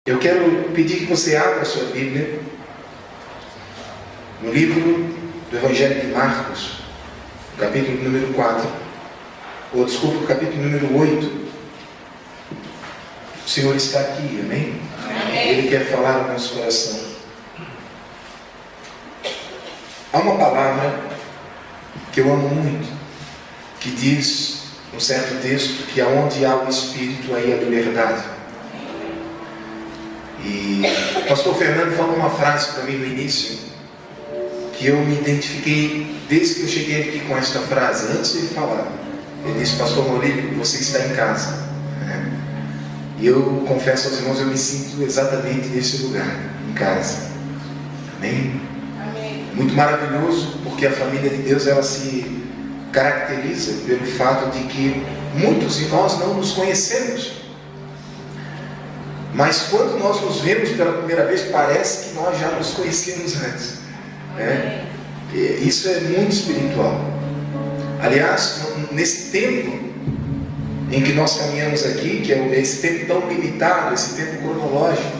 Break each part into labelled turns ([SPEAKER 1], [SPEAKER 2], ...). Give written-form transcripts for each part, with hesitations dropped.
[SPEAKER 1] Eu quero pedir que você abra a sua Bíblia no livro do Evangelho de Marcos, capítulo número 4, ou desculpa, o capítulo número 8. O Senhor está aqui, amém? Amém. Ele quer falar no nosso coração. Há uma palavra que eu amo muito, que diz, num certo texto, que aonde há o Espírito, aí há liberdade. E o pastor Fernando falou uma frase para mim no início, que eu me identifiquei desde que eu cheguei aqui com esta frase, antes de ele falar. Ele disse: pastor Maurílio, você está em casa. E eu confesso aos irmãos, eu me sinto exatamente nesse lugar, em casa. Amém? Amém. É muito maravilhoso, porque a família de Deus, ela se caracteriza pelo fato de que muitos de nós não nos conhecemos. Mas quando nós nos vemos pela primeira vez, parece que nós já nos conhecemos antes. Isso é muito espiritual. Aliás, nesse tempo em que nós caminhamos aqui, que é esse tempo tão limitado, esse tempo cronológico,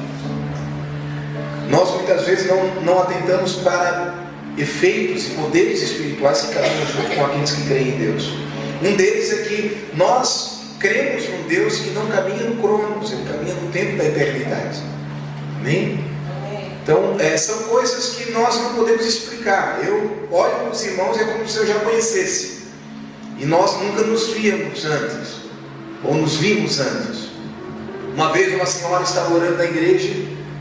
[SPEAKER 1] nós muitas vezes não atentamos para efeitos e poderes espirituais que caminham junto com aqueles que creem em Deus. Um deles é que nós cremos num Deus que não caminha no cronos, Ele caminha no tempo da eternidade. Amém? Então, são coisas que nós não podemos explicar. Eu olho para os irmãos e é como se eu já conhecesse. E nós nunca nos víamos antes, ou nos vimos antes. Uma vez uma senhora estava orando na igreja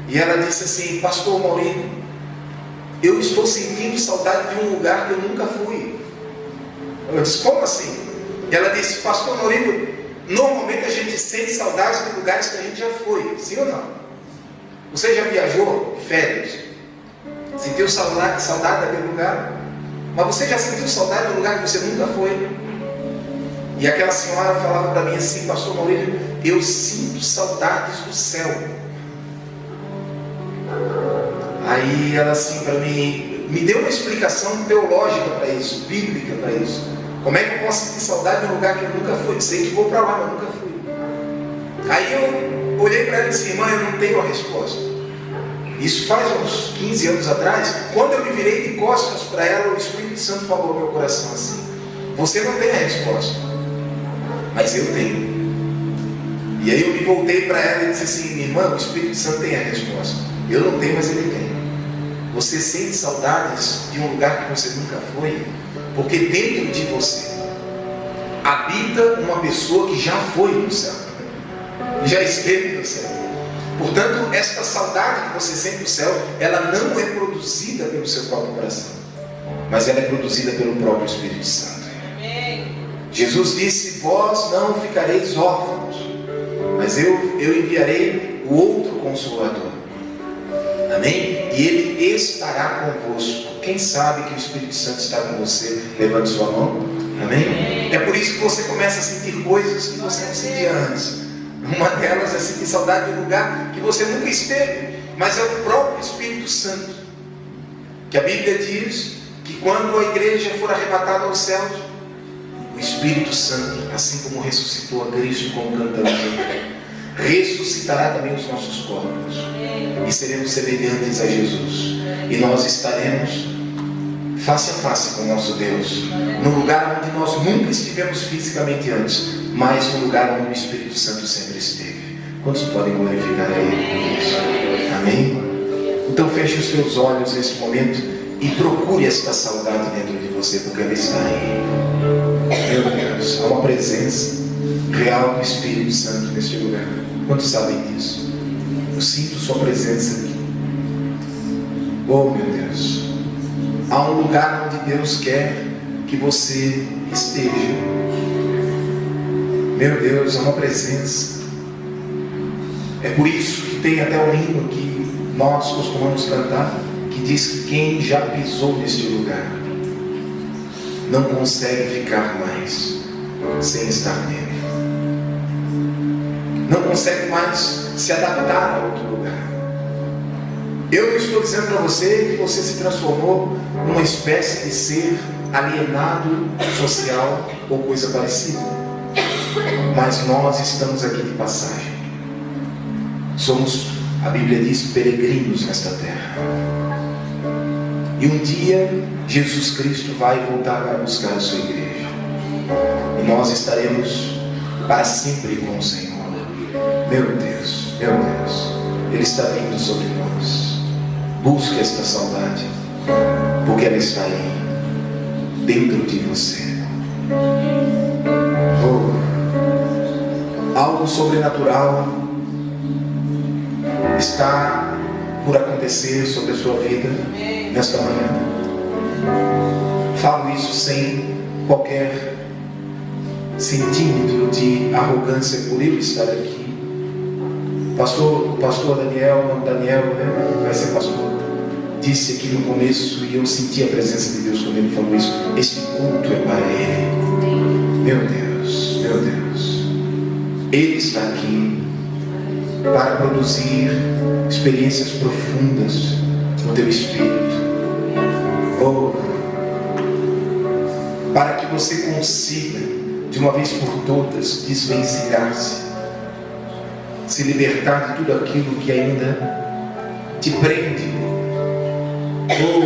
[SPEAKER 1] e ela disse assim: pastor Maurílio, eu estou sentindo saudade de um lugar que eu nunca fui. Eu disse: como assim? E ela disse: pastor Maurílio, normalmente a gente sente saudade de lugares que a gente já foi, sim ou não? Você já viajou de férias? Sentiu saudade daquele lugar? Mas você já sentiu saudade de um lugar que você nunca foi? E aquela senhora falava para mim assim: pastor Maurílio, eu sinto saudades do céu. Aí ela assim para mim, me deu uma explicação teológica para isso, bíblica para isso. Como é que eu posso sentir saudade de um lugar que eu nunca fui? Sei que vou para lá, mas nunca fui. Aí eu olhei para ela e disse: irmã, eu não tenho a resposta. Isso faz uns 15 anos atrás. Quando eu me virei de costas para ela, o Espírito Santo falou no meu coração assim: você não tem a resposta, mas eu tenho. E aí eu me voltei para ela e disse assim: minha irmã, o Espírito Santo tem a resposta. Eu não tenho, mas ele tem. Você sente saudades de um lugar que você nunca foi? Porque dentro de você habita uma pessoa que já foi no céu, já esteve no céu. Portanto, esta saudade que você sente do céu, ela não é produzida pelo seu próprio coração, mas ela é produzida pelo próprio Espírito Santo. Jesus disse: vós não ficareis órfãos, mas eu enviarei o outro Consolador. Amém? E Ele estará convosco. Quem sabe que o Espírito Santo está com você? Levante sua mão. Amém? É por isso que você começa a sentir coisas que você não sentia antes. Uma delas é sentir saudade de um lugar que você nunca esteve, mas é o próprio Espírito Santo. Que a Bíblia diz que quando a igreja for arrebatada aos céus, o Espírito Santo, assim como ressuscitou a Cristo, como cantamos, ressuscitará também os nossos corpos e seremos semelhantes a Jesus, e nós estaremos face a face com o nosso Deus, no lugar onde nós nunca estivemos fisicamente antes, mas no lugar onde o Espírito Santo sempre esteve. Quantos podem glorificar a Ele por isso? Amém? Então feche os teus olhos neste momento e procure esta saudade dentro de você, porque ela está aí. Meu Deus, há uma presença real do Espírito Santo neste lugar. Quantos sabem disso? Eu sinto sua presença aqui. Oh meu Deus, há um lugar onde Deus quer que você esteja. Meu Deus, há uma presença. É por isso que tem até um hino que nós costumamos cantar, que diz que quem já pisou neste lugar não consegue ficar mais sem estar nele. Não consegue mais se adaptar a outro lugar. Eu não estou dizendo para você que você se transformou numa espécie de ser alienado social ou coisa parecida, mas nós estamos aqui de passagem. Somos A Bíblia diz peregrinos nesta terra. E um dia Jesus Cristo vai voltar para buscar a sua igreja. E nós estaremos para sempre com o Senhor. Meu Deus, Ele está vindo sobre nós. Busque esta saudade, porque ela está aí, dentro de você. Algo sobrenatural está por acontecer sobre a sua vida nesta manhã. Falo isso sem qualquer centímetro de arrogância por eu estar aqui. O pastor Daniel, né? Vai ser pastor, disse aqui no começo, e eu senti a presença de Deus quando ele falou isso: este culto é para Ele. Meu Deus, Ele está aqui para produzir experiências profundas no teu espírito. Para que você consiga, de uma vez por todas, desvencilhar-se, se libertar de tudo aquilo que ainda te prende.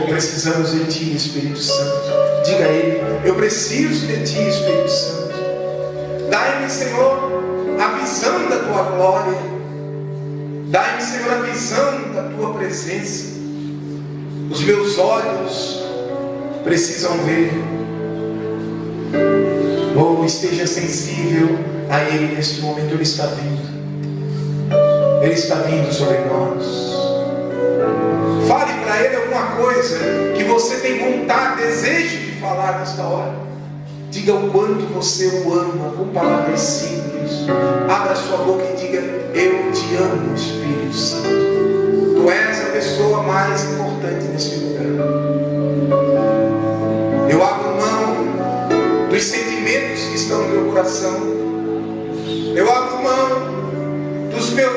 [SPEAKER 1] Precisamos de Ti, Espírito Santo. Diga a Ele: eu preciso de Ti, Espírito Santo. Dai-me, Senhor, a visão da Tua glória. Dai-me, Senhor, a visão da Tua presença. Os meus olhos precisam ver. Esteja sensível a Ele neste momento. Ele está vindo. Ele está vindo sobre nós. Fale para Ele alguma coisa que você tem vontade, desejo de falar nesta hora. Diga o quanto você o ama, com palavras simples. Abra sua boca e diga: eu te amo, Espírito Santo. Tu és a pessoa mais importante neste lugar. Eu abro mão dos sentimentos que estão no meu coração. Eu abro mão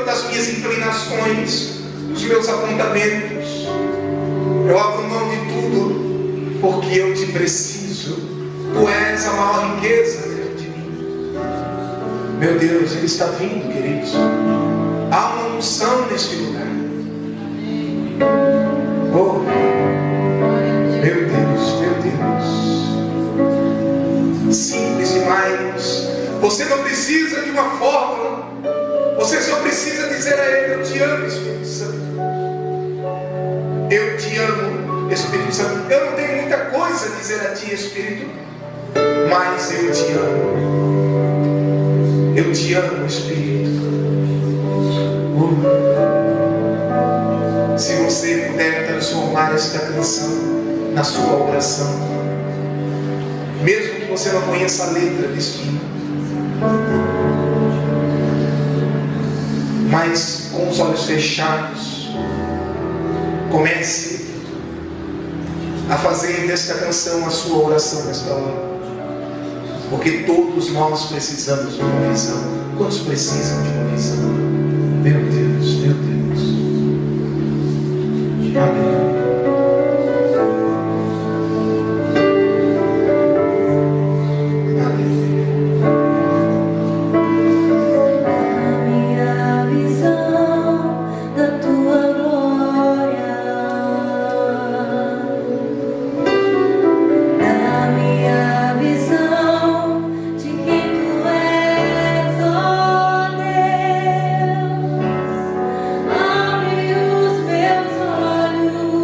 [SPEAKER 1] das minhas inclinações, dos meus apontamentos. Eu abro mão de tudo, porque eu te preciso. Tu és a maior riqueza dentro de mim. Meu Deus, Ele está vindo, queridos. Há uma unção neste lugar. Meu Deus. Simples demais. Você não precisa de uma fórmula. Você só precisa dizer a Ele: eu te amo, Espírito Santo. Eu te amo, Espírito Santo. Eu não tenho muita coisa a dizer a Ti, Espírito, mas eu te amo. Eu te amo, Espírito. Se você puder transformar esta canção na sua oração, mesmo que você não conheça a letra deste hino, mas com os olhos fechados, comece a fazer desta canção a sua oração nesta hora, porque todos nós precisamos de uma visão. Quantos precisam de uma visão? Meu Deus, amém.
[SPEAKER 2] Abre os meus olhos.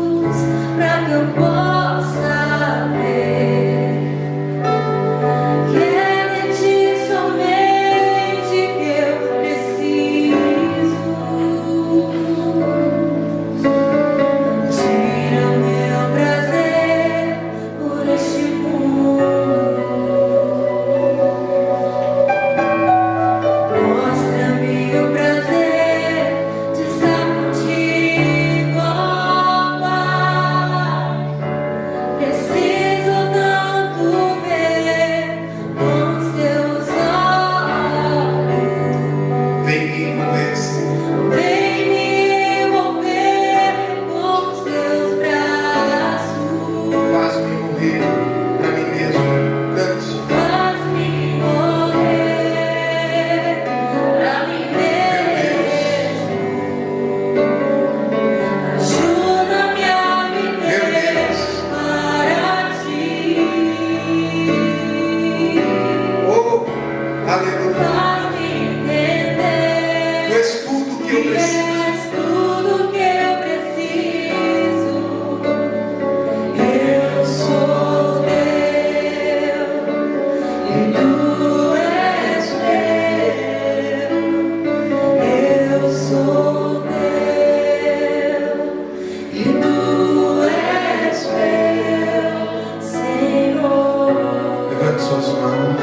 [SPEAKER 1] suas mãos,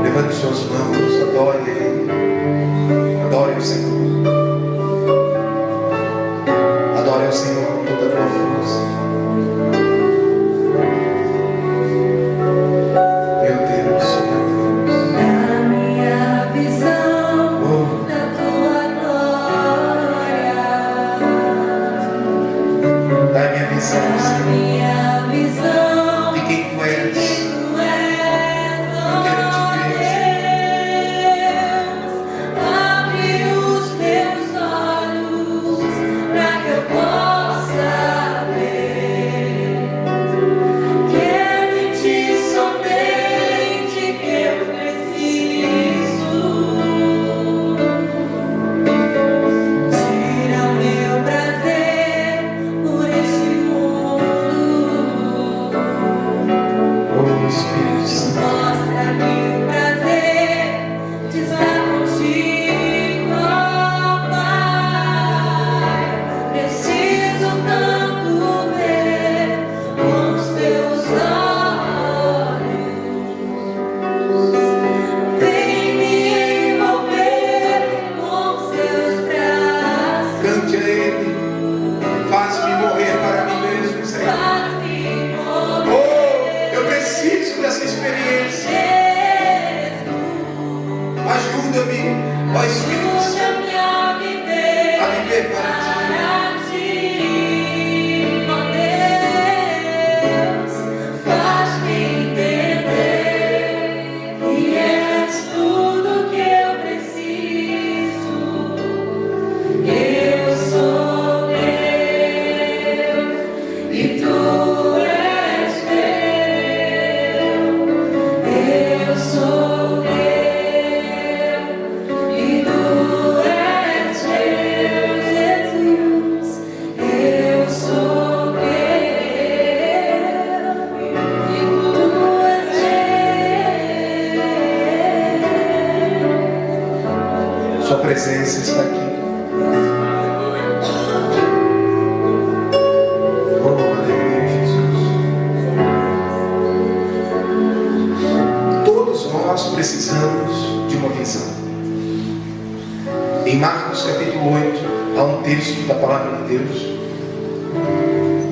[SPEAKER 1] levante suas mãos, adore Ele, adore o Senhor, adore o Senhor com toda a tua força. Meu Deus,
[SPEAKER 2] na minha visão da tua glória,
[SPEAKER 1] dá minha visão,
[SPEAKER 2] na
[SPEAKER 1] Senhor,
[SPEAKER 2] minha visão
[SPEAKER 1] de quem Tu és.
[SPEAKER 2] tu és, ó Deus. Abre os teus olhos para que eu possa ver, que é de ti somente que eu preciso. Tira o meu prazer por este mundo.
[SPEAKER 1] Oh Espírito Santo,
[SPEAKER 2] Mostra-me o prazer de estar contigo, ó Pai. Preciso tanto ver com os teus olhos. Vem me envolver com os teus braços.
[SPEAKER 1] cante a Ele, faz-me morrer para mim mesmo, Senhor.
[SPEAKER 2] Faz-me morrer.
[SPEAKER 1] Oh, eu preciso dessa experiência. Ajuda-me, ó Espírito Santo,
[SPEAKER 2] Ajuda-me a viver
[SPEAKER 1] para Ti.
[SPEAKER 2] ó Deus. Faz-me entender que és tudo que eu preciso. Eu sou teu e tu és meu. Eu sou teu e tu és meu, Jesus. Eu sou teu e tu és meu.
[SPEAKER 1] Sua presença está aqui. Oh, aleluia, Jesus. Todos nós precisamos de uma visão. Em Marcos capítulo 8, há um texto da palavra de Deus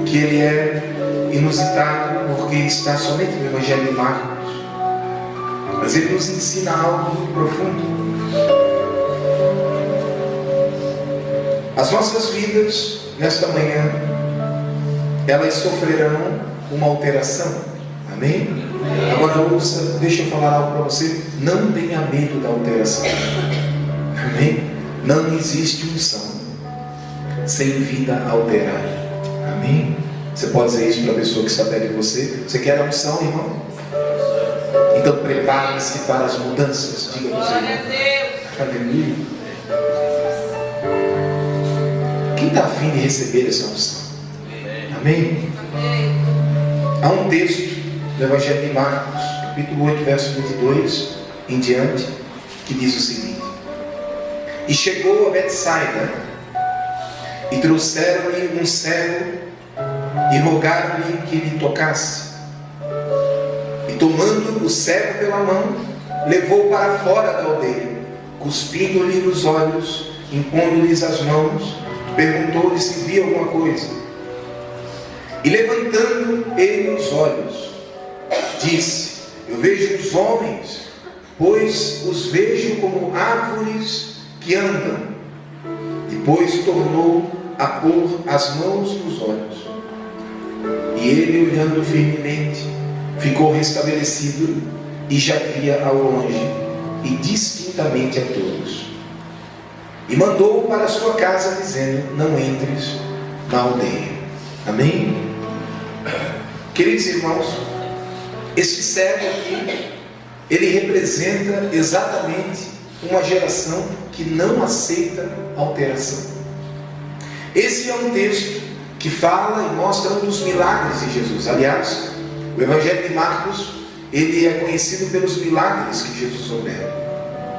[SPEAKER 1] que ele é inusitado porque está somente no Evangelho de Marcos, mas ele nos ensina algo muito profundo. As nossas vidas, nesta manhã, elas sofrerão uma alteração. Amém? Agora ouça, deixa eu falar algo para você. Não tenha medo da alteração. Amém? Não existe unção sem vida alterada. Amém? Você pode dizer isso para a pessoa que está perto de você. Você quer a unção, irmão? Então prepare-se para as mudanças. Diga para o Senhor. Aleluia. Quem está afim de receber essa unção? Amém? Há um texto do Evangelho de Marcos, capítulo 8, verso 22 em diante, que diz o seguinte: E chegou a Betsaida, e trouxeram-lhe um cego, e rogaram-lhe que lhe tocasse. E tomando o cego pela mão, levou para fora da aldeia, cuspindo-lhe nos olhos, impondo-lhes as mãos, perguntou-lhe se via alguma coisa. E levantando ele os olhos, disse: Eu vejo os homens, pois os vejo como árvores que andam. Depois tornou a pôr as mãos nos olhos. E ele, olhando firmemente, ficou restabelecido e já via ao longe e distintamente a todos. E mandou-o para a sua casa, dizendo: Não entres na aldeia. Amém? Queridos irmãos, este cego aqui, ele representa exatamente uma geração que não aceita alteração. Esse é um texto que fala e mostra um dos milagres de Jesus. Aliás, o Evangelho de Marcos, ele é conhecido pelos milagres que Jesus opera.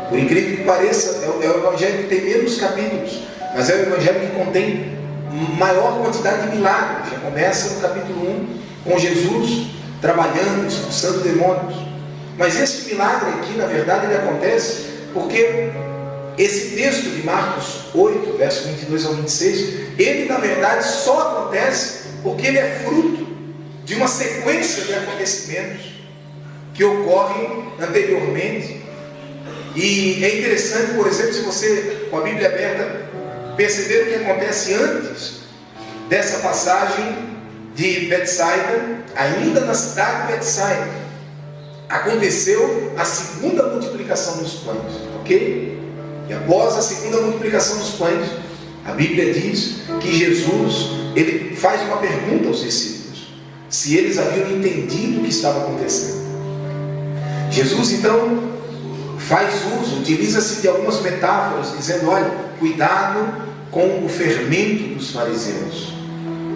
[SPEAKER 1] Por incrível que pareça, é o Evangelho que tem menos capítulos, mas é o Evangelho que contém maior quantidade de milagres. Já começa no capítulo 1, com Jesus trabalhando, expulsando demônios. Mas esse milagre aqui, na verdade, ele acontece porque esse texto de Marcos 8, verso 22 ao 26, ele, na verdade, só acontece porque ele é fruto de uma sequência de acontecimentos que ocorrem anteriormente. E é interessante, por exemplo, se você, com a Bíblia aberta, perceber o que acontece antes dessa passagem de Betsaida, ainda na cidade de Betsaida, aconteceu a segunda multiplicação dos pães, ok? E após a segunda multiplicação dos pães, a Bíblia diz que Jesus, ele faz uma pergunta aos discípulos, se eles haviam entendido o que estava acontecendo. Jesus, então, faz uso, utiliza-se de algumas metáforas, dizendo, olha, cuidado com o fermento dos fariseus.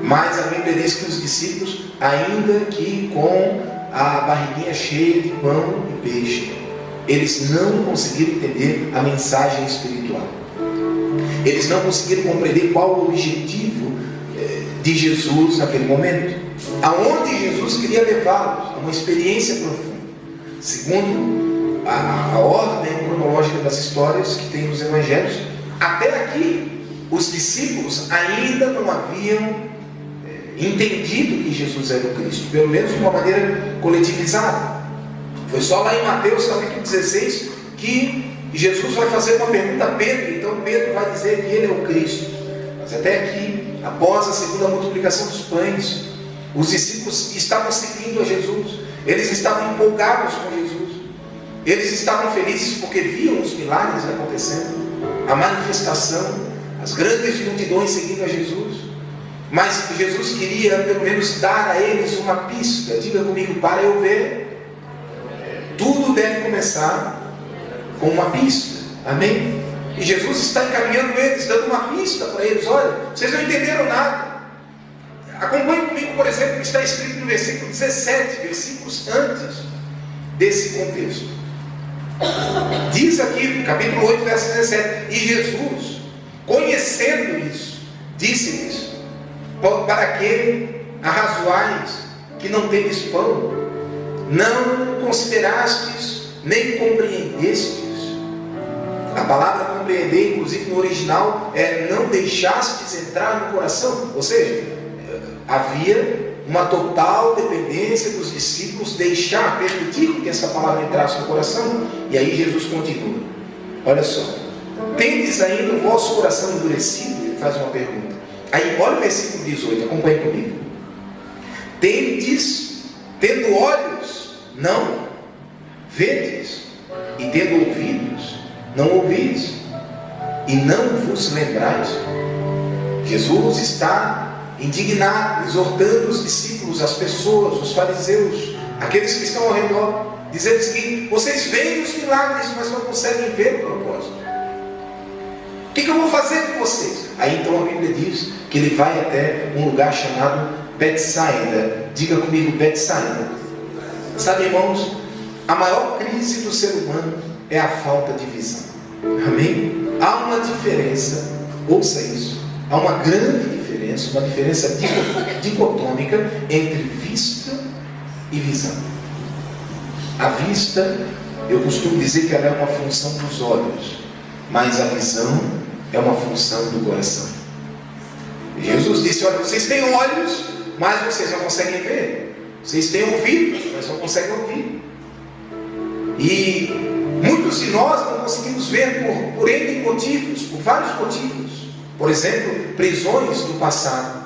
[SPEAKER 1] Mas a Bíblia diz que os discípulos, ainda que com a barriguinha cheia de pão e peixe, eles não conseguiram entender a mensagem espiritual. Eles não conseguiram compreender qual o objetivo de Jesus naquele momento, aonde Jesus queria levá-los, a uma experiência profunda. Segundo a ordem cronológica das histórias que tem nos evangelhos, até aqui os discípulos ainda não haviam entendido que Jesus era o Cristo, pelo menos de uma maneira coletivizada. Foi só lá em Mateus capítulo 16 que Jesus vai fazer uma pergunta a Pedro, então Pedro vai dizer que ele é o Cristo. Mas até aqui, após a segunda multiplicação dos pães, os discípulos estavam seguindo a Jesus, eles estavam empolgados com Jesus, eles estavam felizes porque viam os milagres acontecendo, a manifestação, as grandes multidões seguindo a Jesus. Mas Jesus queria pelo menos dar a eles uma pista. Diga comigo, para eu ver. Tudo deve começar com uma pista. Amém? E Jesus está encaminhando eles, dando uma pista para eles. Olha, vocês não entenderam nada. Acompanhe comigo, por exemplo, o que está escrito no versículo 17, versículos antes desse contexto. Diz aqui, capítulo 8, verso 17: e Jesus, conhecendo isso, disse-lhes: para que arrazoais que não tendes pão? Não considerastes, nem compreendestes? A palavra compreender, inclusive no original, é não deixastes entrar no coração. Ou seja, havia uma total dependência dos discípulos deixar, permitir que essa palavra entrasse no coração. E aí Jesus continua. Olha só: tendes ainda o vosso coração endurecido? Ele faz uma pergunta. Aí olha o versículo 18, acompanhe comigo. Tendo olhos, não vedes, e tendo ouvidos, não ouvis, e não vos lembrais. Jesus está indignado, exortando os discípulos, as pessoas, os fariseus, aqueles que estão ao redor, dizendo o seguinte: vocês veem os milagres, mas não conseguem ver o propósito. O que eu vou fazer com vocês? Aí então a Bíblia diz que ele vai até um lugar chamado Betsaida. Diga comigo, Betsaida. Sabe, irmãos, a maior crise do ser humano é a falta de visão. Amém? Há uma diferença, ouça isso, há uma grande diferença, uma diferença dicotômica entre vista e visão. A vista, eu costumo dizer que ela é uma função dos olhos, mas a visão é uma função do coração. Jesus disse: olha, vocês têm olhos, mas vocês não conseguem ver. Vocês têm ouvidos, mas não conseguem ouvir. E muitos de nós não conseguimos ver por N motivos, por vários motivos. Por exemplo, prisões do passado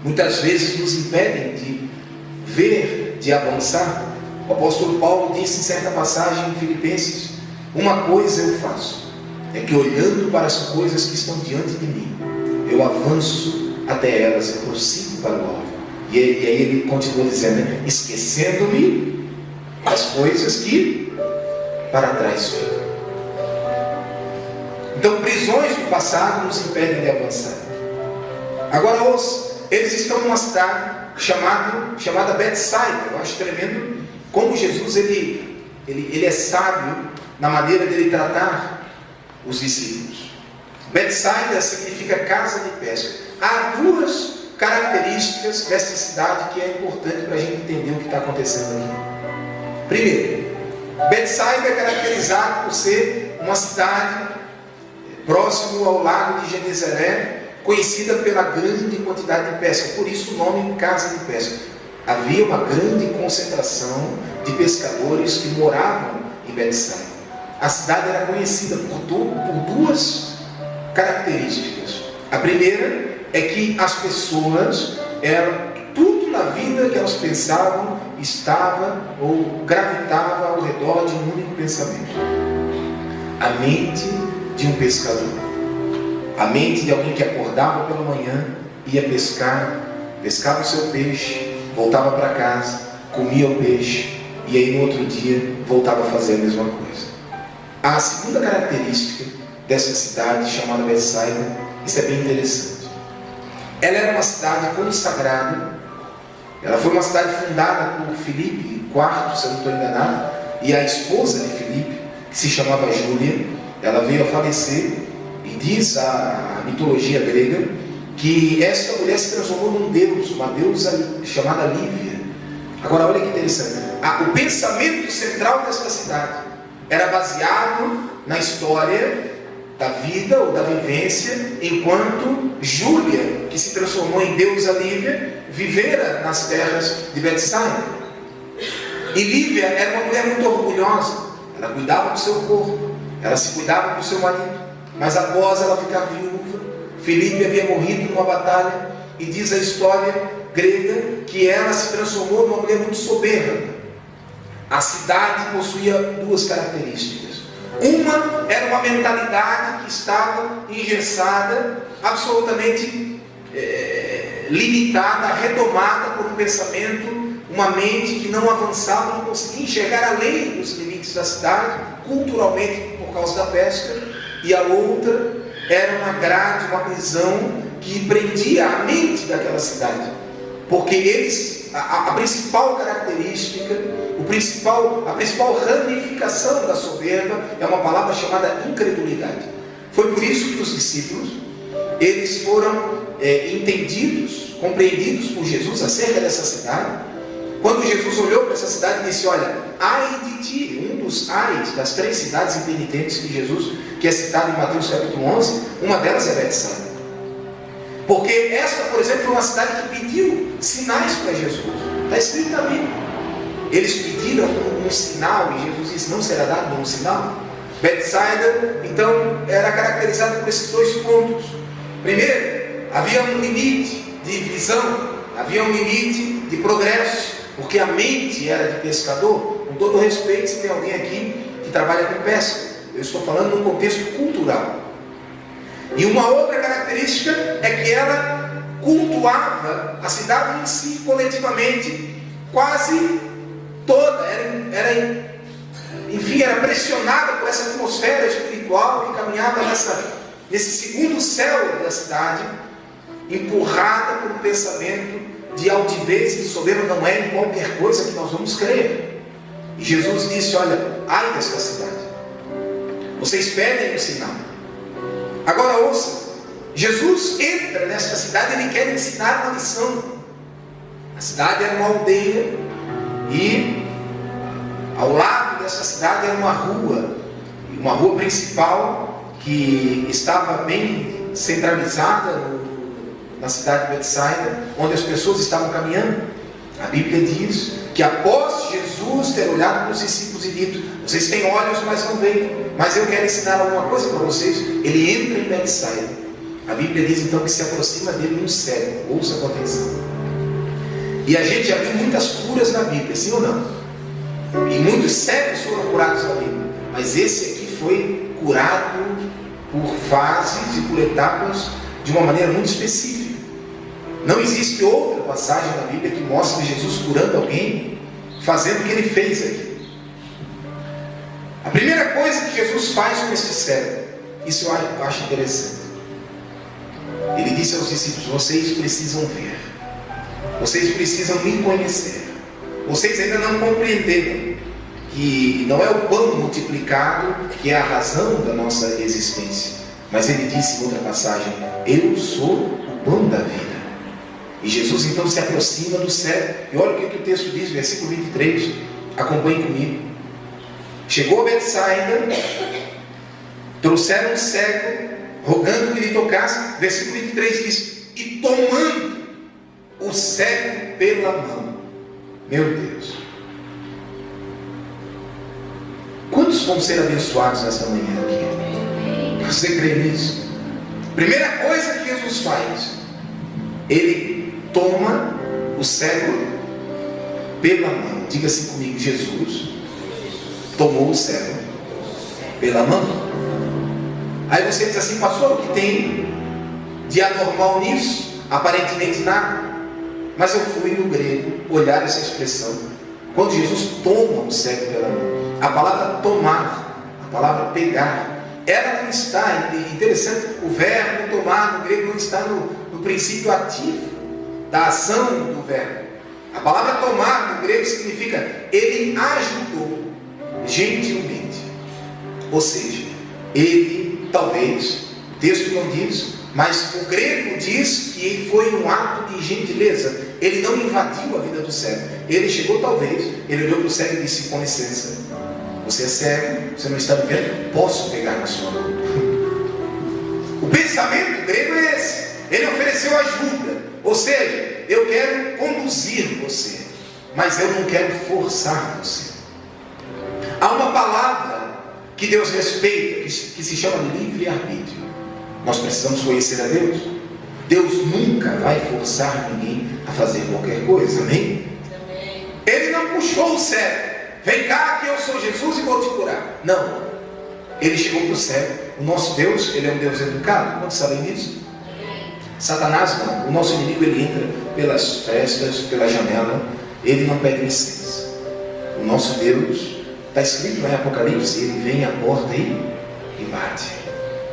[SPEAKER 1] muitas vezes nos impedem de ver, de avançar. O apóstolo Paulo disse em certa passagem em Filipenses: uma coisa eu faço, é que olhando para as coisas que estão diante de mim, eu avanço até elas, eu prossigo para o alvo. E aí ele continua dizendo, né? Esquecendo-me das coisas que para trás ficam. Então, prisões do passado nos impedem de avançar. Agora, eles estão numa cidade chamada Betsaida. Eu acho tremendo como Jesus ele é sábio na maneira dele tratar os discípulos. Betsaida significa casa de pesca. Há duas características dessa cidade que é importante para a gente entender o que está acontecendo aqui. Primeiro, Betsaida é caracterizada por ser uma cidade próximo ao lago de Genezaré, conhecida pela grande quantidade de pesca, por isso o nome Casa de Pesca. Havia uma grande concentração de pescadores que moravam em Betsaida. A cidade era conhecida por duas características. A primeira é que as pessoas tudo na vida que elas pensavam estava ou gravitava ao redor de um único pensamento: a mente de um pescador, a mente de alguém que acordava pela manhã, ia pescar, pescava o seu peixe, voltava para casa, comia o peixe e aí no outro dia voltava a fazer a mesma coisa. A segunda característica dessa cidade chamada Betsaida, isso é bem interessante. Ela era uma cidade consagrada. Ela foi uma cidade fundada por Filipe IV, se eu não estou enganado, e a esposa de Filipe, que se chamava Júlia, ela veio a falecer, e diz a mitologia grega que esta mulher se transformou num deus, uma deusa chamada Lívia. Agora olha que interessante, o pensamento central desta cidade era baseado na história da vida ou da vivência, enquanto Júlia, que se transformou em deusa Lívia, vivera nas terras de Betsaida. E Lívia era uma mulher muito orgulhosa. Ela cuidava do seu corpo, ela se cuidava do seu marido, mas após ela ficar viúva, Filipe havia morrido numa batalha, e diz a história grega que ela se transformou numa mulher muito soberba. A cidade possuía duas características. Uma era uma mentalidade que estava engessada, absolutamente limitada, redomada por um pensamento, uma mente que não avançava, não conseguia enxergar além dos limites da cidade, culturalmente por causa da pesca. E a outra era uma grade, uma prisão que prendia a mente daquela cidade, porque eles, a principal característica, a principal ramificação da soberba é uma palavra chamada incredulidade. Foi por isso que os discípulos, eles foram entendidos, compreendidos por Jesus acerca dessa cidade. Quando Jesus olhou para essa cidade e disse: olha, ai de ti, um dos ais das 3 cidades impenitentes que Jesus, que é citado em Mateus capítulo 11, uma delas é Betsaida. Porque esta, por exemplo, foi uma cidade que pediu sinais para Jesus. Está escrito na Bíblia. Eles pediram um sinal e Jesus disse: não será dado um sinal. Betsaida, então, era caracterizada por esses 2 pontos. Primeiro, havia um limite de visão, havia um limite de progresso, porque a mente era de pescador. Com todo respeito, se tem alguém aqui que trabalha com pesca, eu estou falando num contexto cultural. E uma outra característica é que ela cultuava a cidade em si, coletivamente, quase toda, era pressionada por essa atmosfera espiritual que caminhava nesse segundo céu da cidade, empurrada por um pensamento de altivez e de soberba. Não é em qualquer coisa que nós vamos crer. E Jesus disse: olha, ai desta cidade, vocês pedem um sinal. Agora ouça, Jesus entra nesta cidade, ele quer ensinar uma lição. A cidade era uma aldeia e ao lado dessa cidade era uma rua principal que estava bem centralizada na cidade de Betsaida, onde as pessoas estavam caminhando. A Bíblia diz que após Jesus ter olhado para os discípulos e dito: vocês têm olhos, mas não veem, mas eu quero ensinar alguma coisa para vocês, ele entra em Betsaida. A Bíblia diz então que se aproxima dele um cego. Ouça com atenção. E a gente já viu muitas curas na Bíblia, sim ou não? E muitos cegos foram curados na Bíblia, mas esse aqui foi curado por fases e por etapas de uma maneira muito específica. Não existe outra passagem na Bíblia que mostre Jesus curando alguém fazendo o que ele fez aqui. A primeira coisa que Jesus faz com esse cego, isso eu acho interessante. Ele disse aos discípulos: vocês precisam ver, vocês precisam me conhecer. Vocês ainda não compreenderam que não é o pão multiplicado que é a razão da nossa existência. Mas ele disse em outra passagem: eu sou o pão da vida. E Jesus então se aproxima do cego. E olha o que o texto diz, versículo 23. Acompanhe comigo. Chegou a Betsaida, trouxeram um cego, rogando que lhe tocasse. Versículo 23 diz: e tomando o cego pela mão. Meu Deus, quantos vão ser abençoados nessa manhã aqui? Você crê nisso? Primeira coisa que Jesus faz, Ele toma o cego pela mão. Diga assim comigo: Jesus tomou o cego pela mão. Aí você diz assim: pastor, o que tem de anormal nisso? Aparentemente nada. Mas eu fui no grego olhar essa expressão. Quando Jesus toma o cego pela mão, a palavra tomar, a palavra pegar, ela não está, interessante, o verbo tomar no grego não está no princípio ativo da ação do verbo. A palavra tomar no grego significa ele ajudou gentilmente. Ou seja, ele, talvez, o texto não diz, mas o grego diz que foi um ato de gentileza. Ele não invadiu a vida do cego. Ele chegou, talvez, ele olhou para o cego e disse: com licença, você é cego, você não está me vendo, posso pegar na sua mão? O pensamento grego é esse. Ele ofereceu ajuda, ou seja, eu quero conduzir você, mas eu não quero forçar você. Há uma palavra que Deus respeita, que se chama livre-arbítrio. Nós precisamos conhecer a Deus. Deus nunca vai forçar ninguém a fazer qualquer coisa, amém? Amém. Ele não puxou o cego: vem cá que eu sou Jesus e vou te curar. Não. Ele chegou para o cego. O nosso Deus, Ele é um Deus educado. Quantos sabem disso? Satanás não. O nosso inimigo, ele entra pelas frestas, pela janela. Ele não pede licença. O nosso Deus, está escrito lá em Apocalipse, ele vem à porta e bate.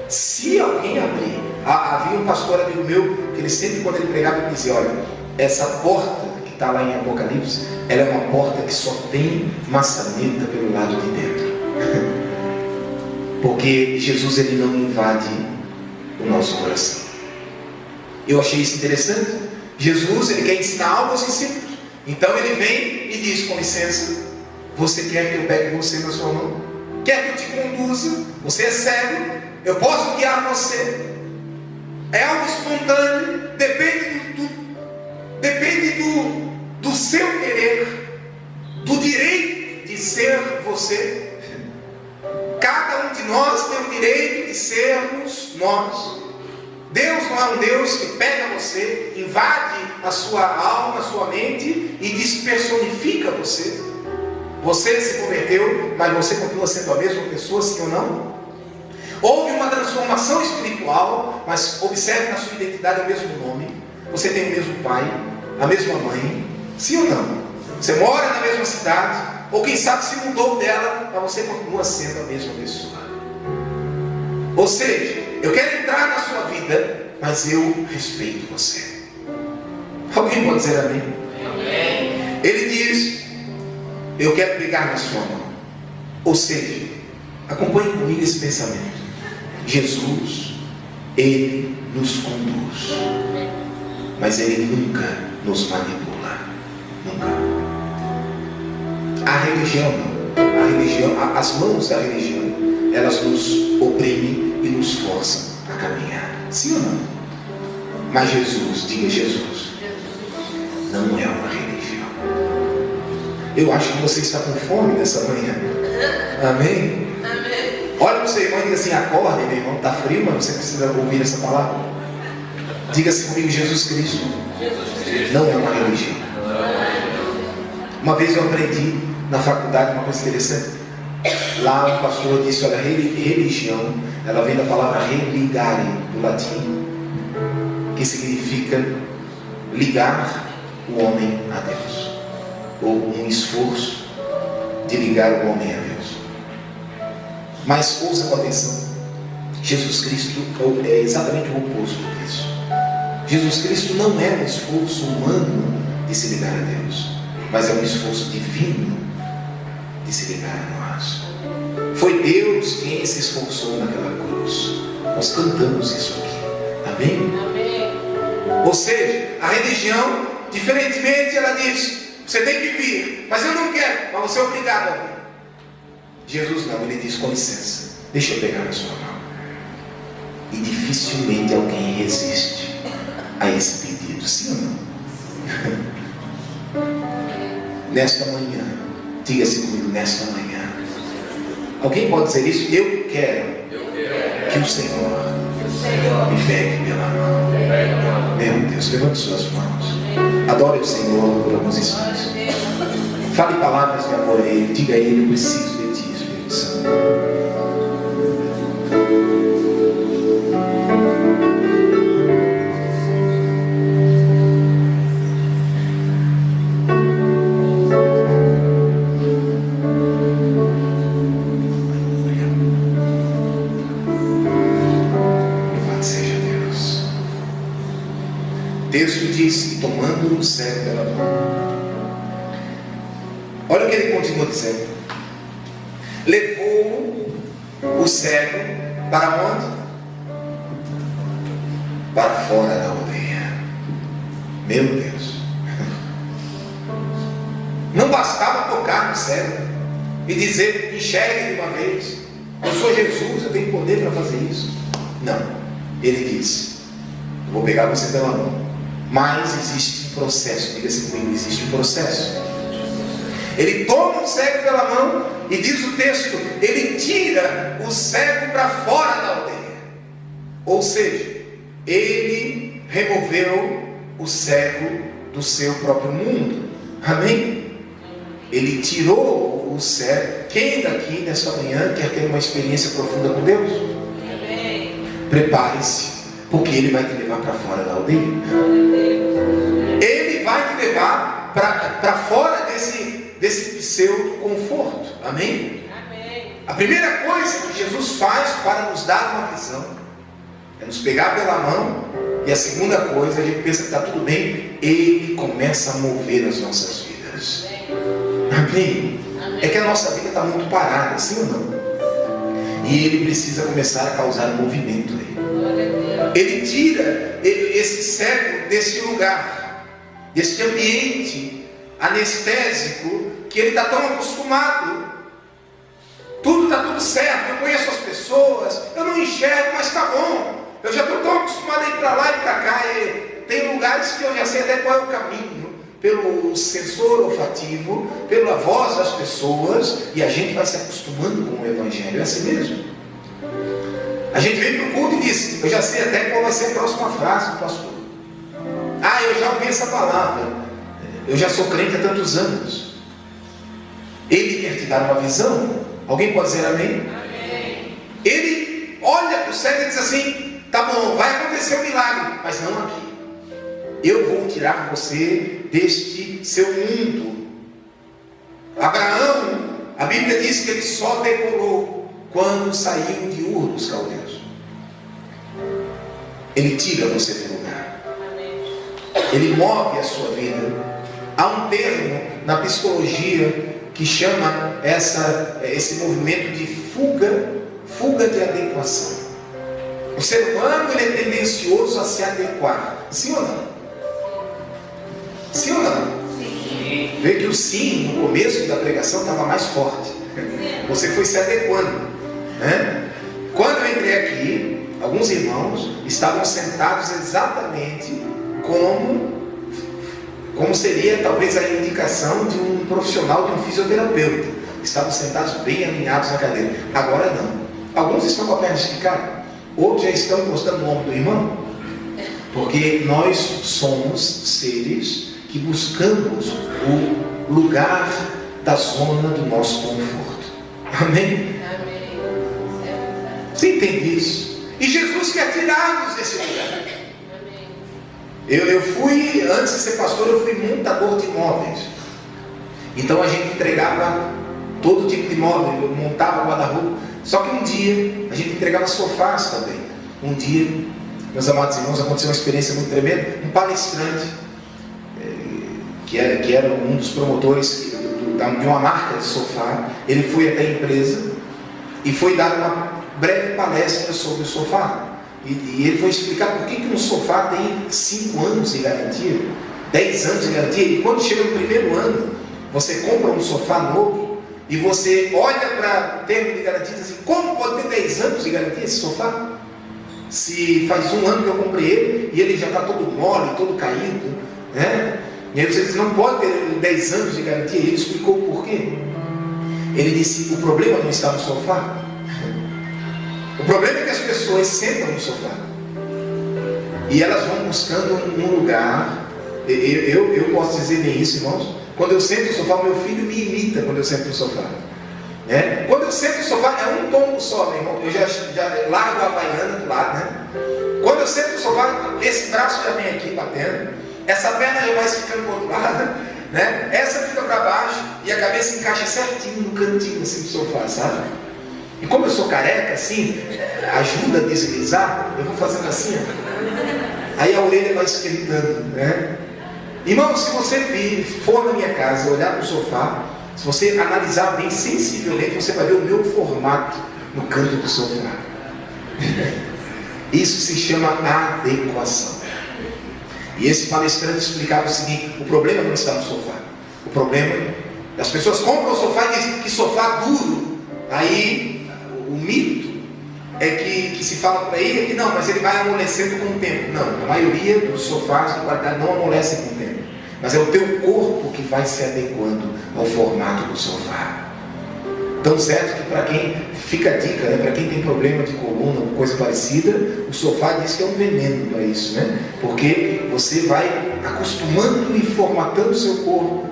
[SPEAKER 1] Se alguém abrir, havia um pastor amigo meu, que ele sempre, quando ele pregava, ele dizia: olha, essa porta que está lá em Apocalipse, ela é uma porta que só tem maçaneta pelo lado de dentro. Porque Jesus, ele não invade o nosso coração. Eu achei isso interessante. Jesus, ele quer ensinar algo aos discípulos. Então ele vem e diz: com licença, você quer que eu pegue você na sua mão? Quer que eu te conduza? Você é cego, eu posso guiar você. É algo espontâneo, depende do seu querer, do direito de ser você. Cada um de nós tem o direito de sermos nós. Deus não é um Deus que pega você, invade a sua alma, a sua mente e despersonifica você. Você se converteu, mas você continua sendo a mesma pessoa, sim ou não? Houve uma transformação espiritual, mas observe, na sua identidade é o mesmo nome. Você tem o mesmo pai, a mesma mãe, sim ou não? Você mora na mesma cidade, ou quem sabe se mudou dela, mas você continua sendo a mesma pessoa. Ou seja, eu quero entrar na sua vida, mas eu respeito você. Alguém pode dizer amém? Amém. Ele diz: eu quero pegar na sua mão. Ou seja, acompanhe comigo esse pensamento. Jesus, Ele nos conduz, mas Ele nunca nos manipula. Nunca. A religião não. As mãos da religião, elas nos oprimem e nos forçam a caminhar. Sim ou não? Mas Jesus, diga Jesus, não é uma religião. Eu acho que você está com fome nessa manhã. Amém? Amém. Olha para o seu irmão e diga assim: acorde, meu irmão, está frio, mas você precisa ouvir essa palavra. Diga assim comigo: Jesus Cristo não é uma religião. Uma vez eu aprendi na faculdade uma coisa interessante. Lá o pastor disse: olha, religião, ela vem da palavra religare, do latim, que significa ligar o homem a Deus, ou um esforço de ligar o homem a Deus. Mas ouça com atenção, Jesus Cristo é exatamente o oposto disso. Jesus Cristo não é um esforço humano de se ligar a Deus, mas é um esforço divino de se ligar a nós. Foi Deus quem se esforçou naquela cruz. Nós cantamos isso aqui. Amém? Amém. Ou seja, a religião, diferentemente, ela diz: você tem que vir, mas eu não quero, mas você é obrigado a vir. Jesus não, ele diz: com licença, deixa eu pegar na sua mão. E dificilmente alguém resiste a esse pedido, sim ou não? Nesta manhã, diga-se comigo, nesta manhã, alguém pode dizer isso? Eu quero que o Senhor me pegue pela mão. Meu Deus, levante suas mãos, adore o Senhor por alguns instantes, fale palavras de amor a Ele, diga a Ele: eu preciso de Ti, Espírito Santo. O texto diz que tomando o cego pela mão, olha o que ele continua dizendo: levou o cego para onde? Para fora da aldeia. Meu Deus, não bastava tocar no cego e dizer: enxergue de uma vez, eu sou Jesus, eu tenho poder para fazer isso. Não, ele disse: eu vou pegar você pela mão. Mas existe um processo, diga-se comigo, existe um processo. Ele toma o cego pela mão e diz o texto: ele tira o cego para fora da aldeia. Ou seja, ele removeu o cego do seu próprio mundo. Amém? Ele tirou o cego. Quem daqui nesta manhã quer ter uma experiência profunda com Deus? Amém. Prepare-se, porque ele vai te levar para fora da aldeia. Ele vai te levar para fora desse pseudo conforto. Amém? Amém? A primeira coisa que Jesus faz para nos dar uma visão é nos pegar pela mão. E a segunda coisa, a gente pensa que está tudo bem, ele começa a mover as nossas vidas. Amém? Amém. É que a nossa vida está muito parada, sim ou não? E ele precisa começar a causar um movimento aí. Ele tira esse cego desse lugar, desse ambiente anestésico que ele está tão acostumado. Tudo está tudo certo, eu conheço as pessoas, eu não enxergo, mas está bom. Eu já estou tão acostumado a ir para lá e para cá. Tem lugares que eu já sei até qual é o caminho, pelo sensor olfativo, pela voz das pessoas, e a gente vai se acostumando com o Evangelho. É assim mesmo. A gente vem para o culto e diz: eu já sei até qual vai ser a próxima frase do pastor. Ah, eu já ouvi essa palavra. Eu já sou crente há tantos anos. Ele quer te dar uma visão. Alguém pode dizer amém? Amém. Ele olha para o cego e diz assim: tá bom, vai acontecer um milagre, mas não aqui. Eu vou tirar você deste seu mundo. Abraão, a Bíblia diz que ele só decolou quando saiu de Ur dos Caldeus. Ele tira você do lugar. Ele move a sua vida. Há um termo na psicologia que chama esse movimento de fuga de adequação. O ser humano, ele é tendencioso a se adequar. Sim ou não? Sim ou não? Sim. Vê que o sim no começo da pregação estava mais forte. Você foi se adequando, né? Quando eu entrei aqui, alguns irmãos estavam sentados exatamente como seria talvez a indicação de um profissional, de um fisioterapeuta. Estavam sentados bem alinhados na cadeira. Agora não. Alguns estão com a perna esticada, outros já estão encostando no ombro do irmão, porque nós somos seres que buscamos o lugar da zona do nosso conforto. Amém? Amém. Você entende isso? E Jesus quer tirar-nos desse lugar. Eu fui, antes de ser pastor, eu fui montador de móveis. Então a gente entregava todo tipo de móvel, eu montava guarda-roupa. Só que um dia a gente entregava sofás também. Um dia, meus amados irmãos, aconteceu uma experiência muito tremenda. Um palestrante, que era um dos promotores de uma marca de sofá, ele foi até a empresa e foi dar uma breve palestra sobre o sofá. E ele foi explicar por que um sofá tem 5 anos de garantia, 10 anos de garantia, e quando chega no primeiro ano, você compra um sofá novo, e você olha para o termo de garantia e diz assim: como pode ter 10 anos de garantia esse sofá? Se faz 1 ano que eu comprei ele e ele já está todo mole, todo caído, né? E aí você diz: não pode ter 10 anos de garantia. E ele explicou o porquê. Ele disse: o problema não está no sofá. O problema é que as pessoas sentam no sofá e elas vão buscando um lugar. Eu posso dizer bem isso, irmãos. Quando eu sento no sofá, meu filho me imita quando eu sento no sofá. Quando eu sento no sofá, é um tombo só, meu irmão. Eu já largo a havaiana do lado, né? Quando eu sento no sofá, esse braço já vem aqui batendo, essa perna já vai ficando do outro lado, né? Essa fica para baixo e a cabeça encaixa certinho no cantinho assim do sofá, sabe? E como eu sou careca, assim, ajuda a deslizar, eu vou fazendo assim, ó. Aí a orelha vai esquentando, né? Irmão, se você for na minha casa, olhar para o sofá, se você analisar bem sensivelmente, você vai ver o meu formato no canto do sofá. Isso se chama adequação. E esse palestrante explicava o seguinte: o problema não está no sofá. O problema, as pessoas compram o sofá e dizem que sofá duro. Aí o mito é que se fala por aí é que não, mas ele vai amolecendo com o tempo. Não, a maioria dos sofás de qualidade não amolecem com o tempo. Mas é o teu corpo que vai se adequando ao formato do sofá. Tão certo que para quem, fica a dica, né? Para quem tem problema de coluna ou coisa parecida, o sofá diz que é um veneno para isso, né? Porque você vai acostumando e formatando o seu corpo.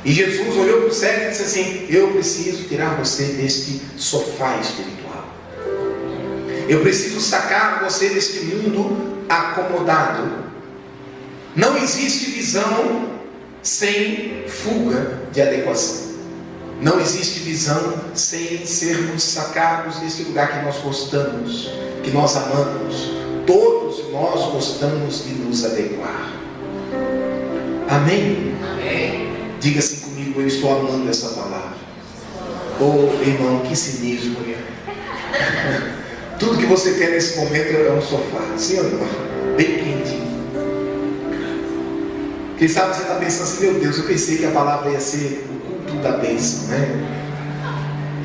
[SPEAKER 1] E Jesus olhou para o cego e disse assim: eu preciso tirar você deste sofá espiritual. Eu preciso sacar você deste mundo acomodado. Não existe visão sem fuga de adequação. Não existe visão sem sermos sacados deste lugar que nós gostamos, que nós amamos. Todos nós gostamos de nos adequar. Amém? Amém. Diga assim comigo: eu estou amando essa palavra. Oh, irmão, que cinismo. Tudo que você quer nesse momento é um sofá, sim ou não? Bem quentinho. Quem sabe você está pensando assim: meu Deus, eu pensei que a palavra ia ser o culto da bênção, né?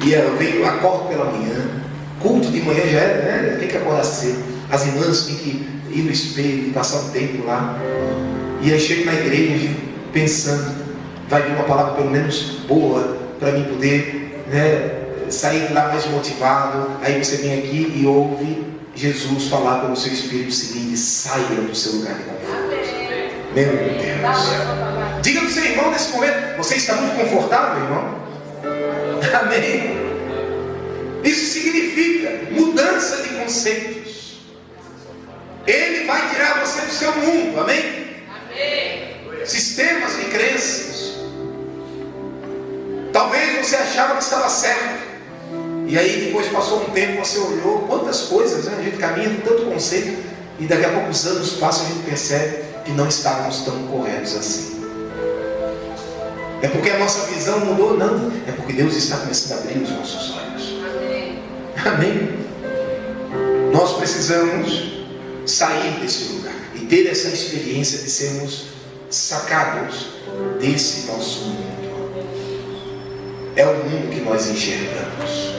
[SPEAKER 1] E eu acordo pela manhã, culto de manhã já é, né? Tem que acordar cedo. As irmãs têm que ir no espelho e passar um tempo lá. E aí chego na igreja pensando: vai vir uma palavra pelo menos boa para mim poder, né, sair de lá mais motivado. Aí você vem aqui e ouve Jesus falar pelo seu Espírito o seguinte: saia do seu lugar de conforto. Meu Deus. Diga para o seu irmão nesse momento: você está muito confortável, irmão? Amém. Isso significa mudança de conceitos. Ele vai tirar você do seu mundo. Amém? Amém. Sistemas de crenças. Talvez você achava que estava certo, e aí depois passou um tempo, você olhou quantas coisas, né? A gente caminha com tanto conceito, e daqui a poucos anos passam, a gente percebe que não estávamos tão corretos assim. É porque a nossa visão mudou? Não, é porque Deus está começando a abrir os nossos olhos. Amém. Amém. Nós precisamos sair desse lugar e ter essa experiência de sermos sacados desse nosso mundo. É o mundo que nós enxergamos.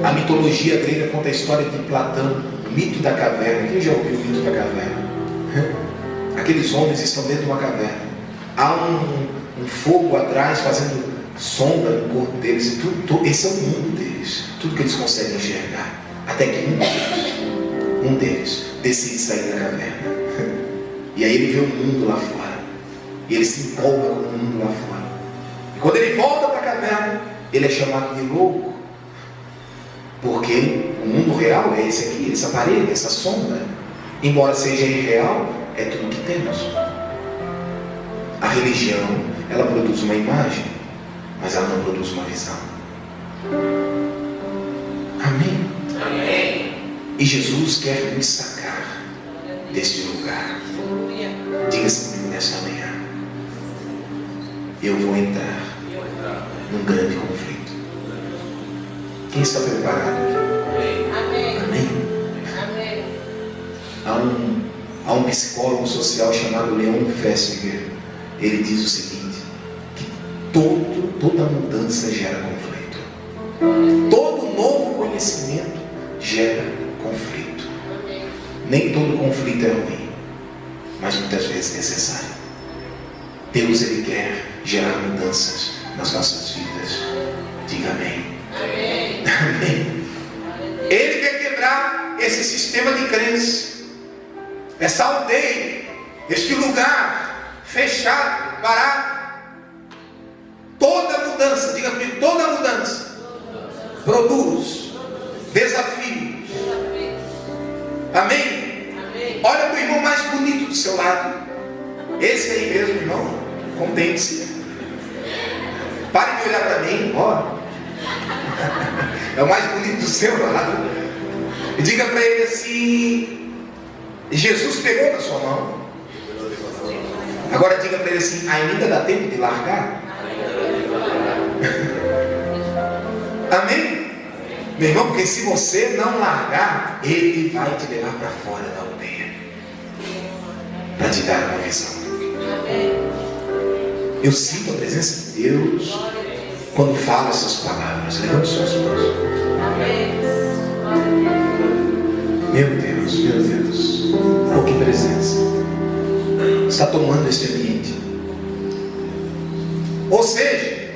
[SPEAKER 1] A mitologia grega conta a história de Platão, o mito da caverna. Quem já ouviu o mito da caverna? Aqueles homens estão dentro de uma caverna. Há um fogo atrás fazendo sombra no corpo deles. E esse é o mundo deles. Tudo que eles conseguem enxergar. Até que um deles decide sair da caverna. E aí ele vê o mundo lá fora. E ele se empolga com o mundo lá fora. E quando ele volta para a caverna, ele é chamado de louco. Porque o mundo real é esse aqui, essa parede, essa sombra. Embora seja irreal, é tudo que temos. A religião, ela produz uma imagem, mas ela não produz uma visão. Amém? Amém. E Jesus quer nos sacar deste lugar. Diga-se comigo nesta manhã: eu vou entrar num grande conflito. Quem está preparado aqui? Amém. Amém. Amém. Há um psicólogo social chamado Leon Festinger. Ele diz o seguinte: que toda mudança gera conflito. Todo novo conhecimento gera conflito. Nem todo conflito é ruim, mas muitas vezes é necessário. Deus, Ele quer gerar mudanças nas nossas vidas. Diga amém.
[SPEAKER 2] Amém.
[SPEAKER 1] Amém. Ele quer quebrar esse sistema de crença, essa aldeia, este lugar fechado, parado. Toda mudança, diga comigo, toda mudança produz desafios. Amém?
[SPEAKER 2] Amém.
[SPEAKER 1] Olha para o irmão mais bonito do seu lado. Esse aí mesmo, irmão. Contente-se. Pare de olhar para mim, ó. É o mais bonito do seu lado. E diga para ele assim: Jesus pegou na sua mão. Agora diga para ele assim: ainda dá tempo de largar? Amém? Meu irmão, porque se você não largar, Ele vai te levar para fora da aldeia para te dar uma visão. Eu sinto a presença de Deus quando falo essas palavras. Levante suas mãos. Meu Deus, meu Deus. Oh, que presença está tomando este ambiente. Ou seja,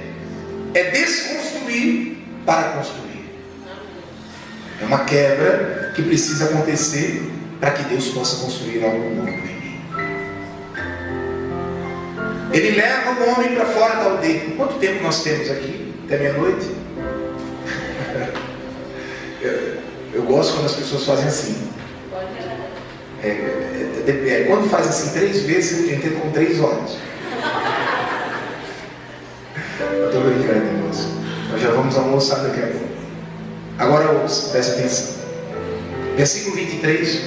[SPEAKER 1] é desconstruir para construir. É uma quebra que precisa acontecer para que Deus possa construir algo novo em mim. Ele leva o homem para fora da aldeia. Quanto tempo nós temos aqui? Até meia-noite? Eu gosto quando as pessoas fazem assim. Quando faz assim 3 vezes, eu entendo com 3 horas. Eu estou brincando, irmãos. Nós já vamos almoçar daqui a pouco. Agora ouça, preste atenção. Versículo 23.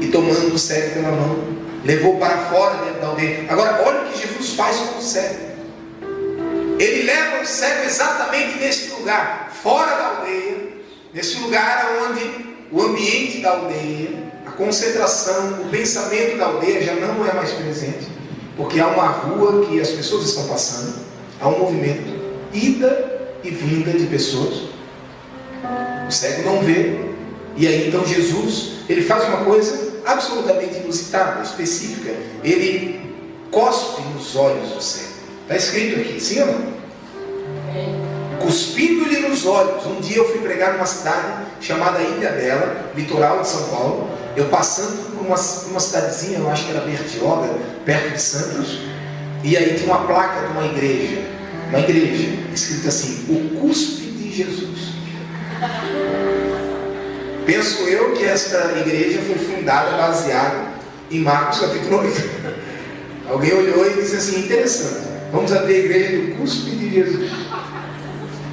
[SPEAKER 1] E tomando o cego pela mão, levou para fora dentro da aldeia. Agora olha o que Jesus faz com o cego. Ele leva o cego exatamente nesse lugar, fora da aldeia, nesse lugar onde o ambiente da aldeia, a concentração, o pensamento da aldeia já não é mais presente, porque há uma rua que as pessoas estão passando, há um movimento, ida e vinda de pessoas. O cego não vê. E aí então Jesus, ele faz uma coisa absolutamente inusitada, específica. Ele cospe nos olhos do cego. Está escrito aqui, sim ou não? Cuspindo-lhe nos olhos. Um dia eu fui pregar numa cidade chamada Ilhabela, litoral de São Paulo. Eu passando por uma cidadezinha, eu acho que era Bertioga, perto de Santos. E aí tinha uma placa de uma igreja, escrita assim: o cuspe de Jesus. Penso eu que esta igreja foi fundada baseada em Marcos capítulo 8. Alguém olhou e disse assim: interessante, vamos abrir a igreja do cuspe de Jesus.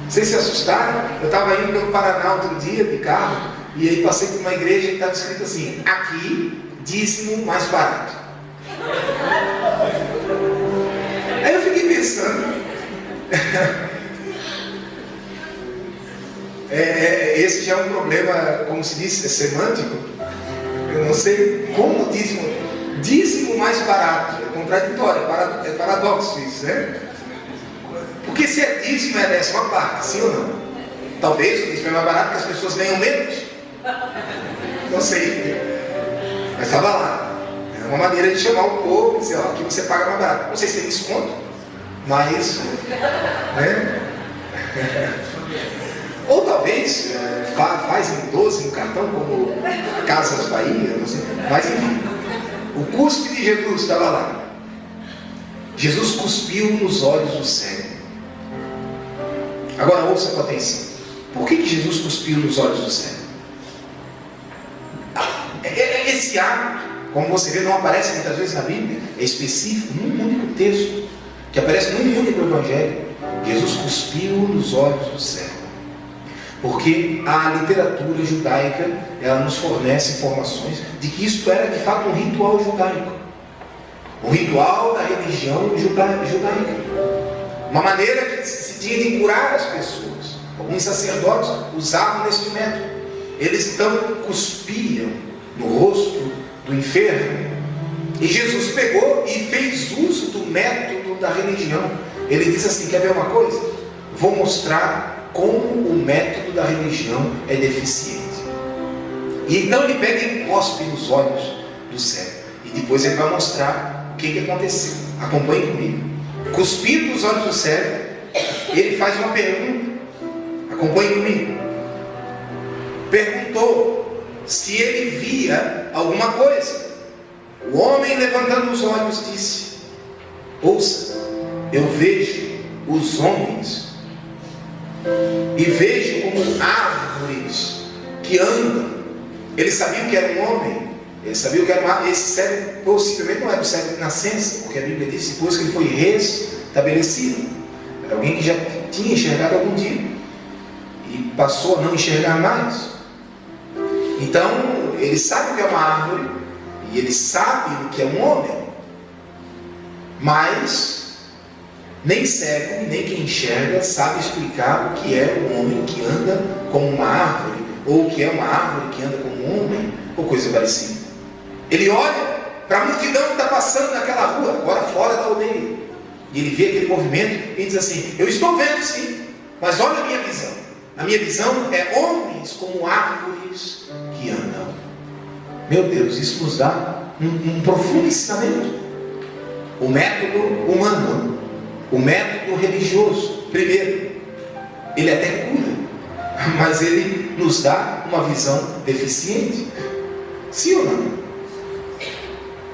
[SPEAKER 1] Vocês se assustaram? Eu estava indo pelo Paraná outro dia de carro, e aí passei por uma igreja que estava escrito assim: aqui, dízimo mais barato. Aí eu fiquei pensando, esse já é um problema, como se diz, semântico. Eu não sei como dízimo mais barato, é contraditório, é paradoxo isso, né? Porque se é dízimo é 10ª parte, sim ou não? Talvez o dízimo é mais barato porque as pessoas ganham menos. Não sei, mas estava lá. É uma maneira de chamar o povo e dizer: ó, aqui você paga mais barato. Não sei se tem desconto, mas, né? Ou talvez faz em 12 no cartão, como Casas Bahia, não sei. Mas enfim, o cuspe de Jesus estava lá. Jesus cuspiu nos olhos do cego. Agora ouça com atenção. Por que Jesus cuspiu nos olhos do cego? Esse ato, como você vê, não aparece muitas vezes na Bíblia. É específico num único texto, que aparece num único evangelho. Jesus cuspiu nos olhos do cego. Porque a literatura judaica, ela nos fornece informações de que isso era de fato um ritual judaico. O ritual da religião judaica. Uma maneira que se tinha de curar as pessoas. Alguns sacerdotes usavam este método. Eles então cuspiam no rosto do enfermo. E Jesus pegou e fez uso do método da religião. Ele diz assim: quer ver uma coisa? Vou mostrar como o método da religião é deficiente. E então ele pega e cospe nos olhos do cego. E depois ele vai mostrar o que aconteceu. Acompanhe comigo. Cuspindo os olhos do cego, ele faz uma pergunta. Acompanhe comigo. Perguntou se ele via alguma coisa. O homem, levantando os olhos, disse: ouça, eu vejo os homens e vejo como árvores que andam. Ele sabia o que era um homem, ele sabia o que era uma árvore. Esse cego possivelmente não era o cego de nascença, porque a Bíblia diz depois que ele foi restabelecido. Era alguém que já tinha enxergado algum dia e passou a não enxergar mais. Então ele sabe o que é uma árvore e ele sabe o que é um homem, mas nem cego, nem quem enxerga sabe explicar o que é um homem que anda como uma árvore, ou o que é uma árvore que anda como um homem, ou coisa parecida. Ele olha para a multidão que está passando naquela rua, agora fora da aldeia, e ele vê aquele movimento e diz assim: eu estou vendo sim, mas olha a minha visão. A minha visão é homens como árvores que andam. Meu Deus, isso nos dá um profundo ensinamento. O método humano, o método religioso, primeiro, ele até cura, mas ele nos dá uma visão deficiente. Sim ou não?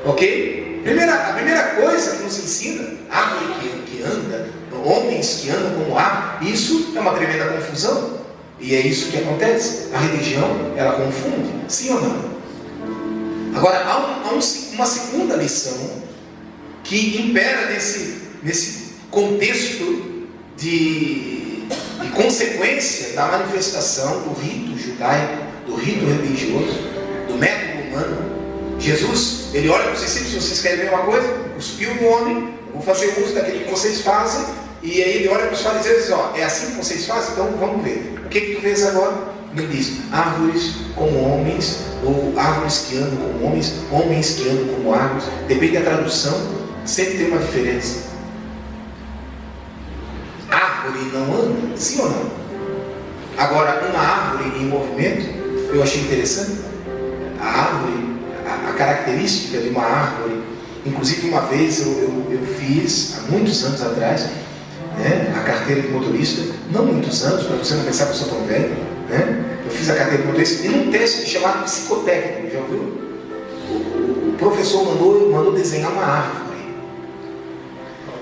[SPEAKER 1] Ok? A primeira coisa que nos ensina, árvore que anda, homens que andam como árvore, isso é uma tremenda confusão. E é isso que acontece. A religião, ela confunde. Sim ou não? Agora, há uma segunda lição que impera nesse contexto de consequência da manifestação do rito judaico, do rito religioso, do método humano. Jesus, ele olha para os discípulos: vocês querem ver uma coisa? Cuspiu no homem, vou fazer uso daquele que vocês fazem. E aí ele olha para os fariseus e diz: ó, é assim que vocês fazem? Então vamos ver. O que tu vês agora? Ele diz: árvores como homens, ou árvores que andam como homens, homens que andam como árvores. Depende da tradução, sempre tem uma diferença. Árvore não anda, sim ou não? Agora, uma árvore em movimento, eu achei interessante. A árvore, a característica de uma árvore, inclusive uma vez eu fiz, há muitos anos atrás, né, a carteira de motorista, não muitos anos, para você não pensar que eu sou tão velho, né? Eu fiz a carteira de motorista e num teste chamado psicotécnico, já ouviu? O professor mandou desenhar uma árvore.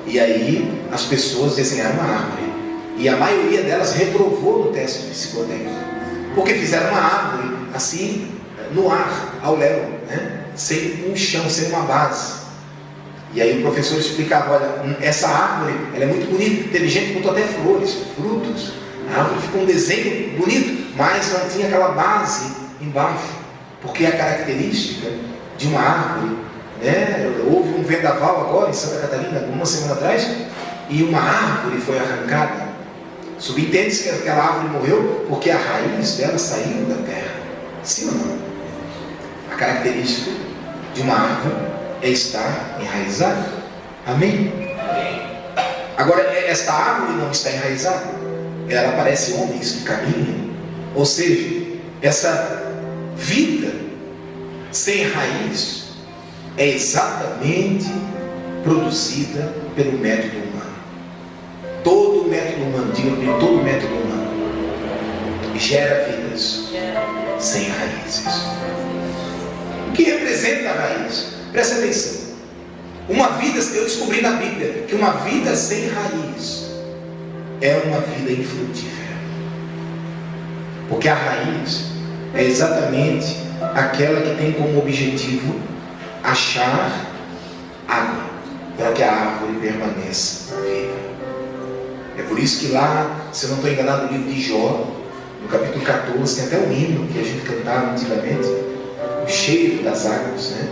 [SPEAKER 1] E aí as pessoas desenharam uma árvore. E a maioria delas reprovou no teste psicotécnico. Porque fizeram uma árvore assim, no ar, ao léu, né? Sem um chão, sem uma base. E aí o professor explicava: olha, essa árvore, ela é muito bonita. Teve gente que botou até flores, frutos. A árvore ficou um desenho bonito, mas não tinha aquela base embaixo. Porque a característica de uma árvore, né? Houve um vendaval agora em Santa Catarina, uma semana atrás, e uma árvore foi arrancada. Subentende-se que aquela árvore morreu porque a raiz dela saiu da terra. Sim ou não? A característica de uma árvore é estar enraizada. Amém? Agora, esta árvore não está enraizada. Ela parece homens que caminham. Ou seja, essa vida sem raiz é exatamente produzida pelo método humano. Todo o método humano, diga-me, todo o método humano gera vidas sem raízes. O que representa a raiz? Presta atenção. Uma vida, eu descobri na Bíblia que uma vida sem raiz é uma vida infrutífera. Porque a raiz é exatamente aquela que tem como objetivo achar água para que a árvore permaneça viva. É por isso que lá, se eu não estou enganado, no livro de Jó, no capítulo 14, tem até um hino que a gente cantava antigamente, o cheiro das águas, né?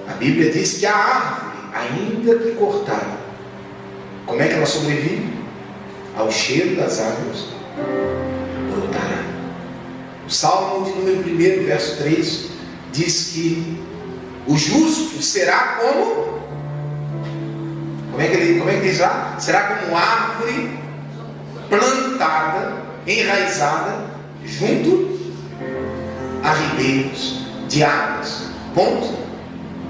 [SPEAKER 1] A Bíblia diz que a árvore, ainda que cortada, como é que ela sobrevive? Ao cheiro das águas brotará. O Salmo de número 1, verso 3, diz que o justo será como Como é que diz lá? Será como árvore plantada, enraizada, junto a ribeiros de águas. Ponto?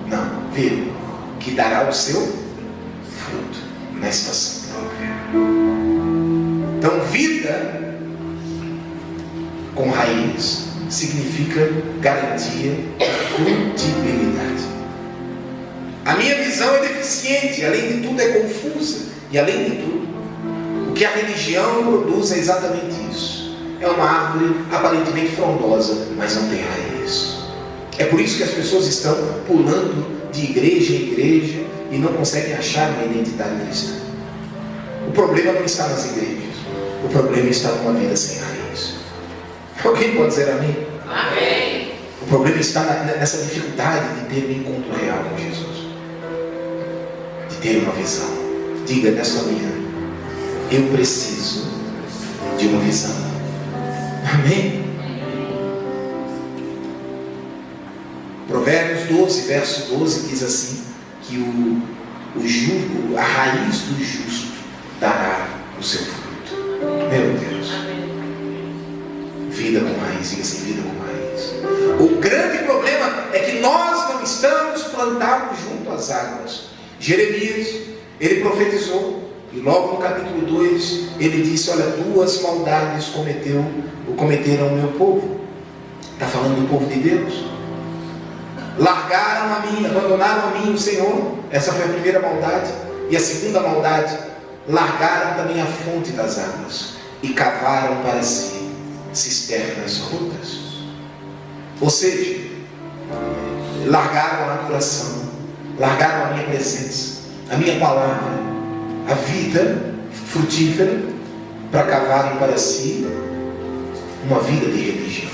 [SPEAKER 1] Não, vírgula. Que dará o seu fruto na estação própria. Então, vida com raiz significa garantia de frutibilidade. A minha visão é deficiente, além de tudo é confusa, e além de tudo, o que a religião produz é exatamente isso. É uma árvore aparentemente frondosa, mas não tem raiz. É por isso que as pessoas estão pulando de igreja em igreja e não conseguem achar uma identidade cristã. O problema não está nas igrejas, o problema está numa vida sem raiz. Alguém pode dizer amém?
[SPEAKER 3] Amém.
[SPEAKER 1] O problema está nessa dificuldade de ter um encontro real com Jesus, de ter uma visão. Diga nesta manhã: eu preciso de uma visão. Amém? Provérbios 12, verso 12 diz assim: que o jugo, a raiz do justo dará o seu fruto. Meu Deus. Vida com raiz, diga assim: vida com raiz. O grande problema é que nós não estamos plantados junto às águas. Jeremias, ele profetizou, e logo no capítulo 2 ele disse: olha, 2 maldades cometeram o meu povo. Está falando do povo de Deus. Largaram a mim, abandonaram a mim o Senhor. Essa foi a primeira maldade. E a segunda maldade: largaram também a fonte das águas e cavaram para si cisternas rotas. Ou seja, largaram a adoração, largaram a minha presença, a minha palavra, a vida frutífera, para cavarem para si uma vida de religião.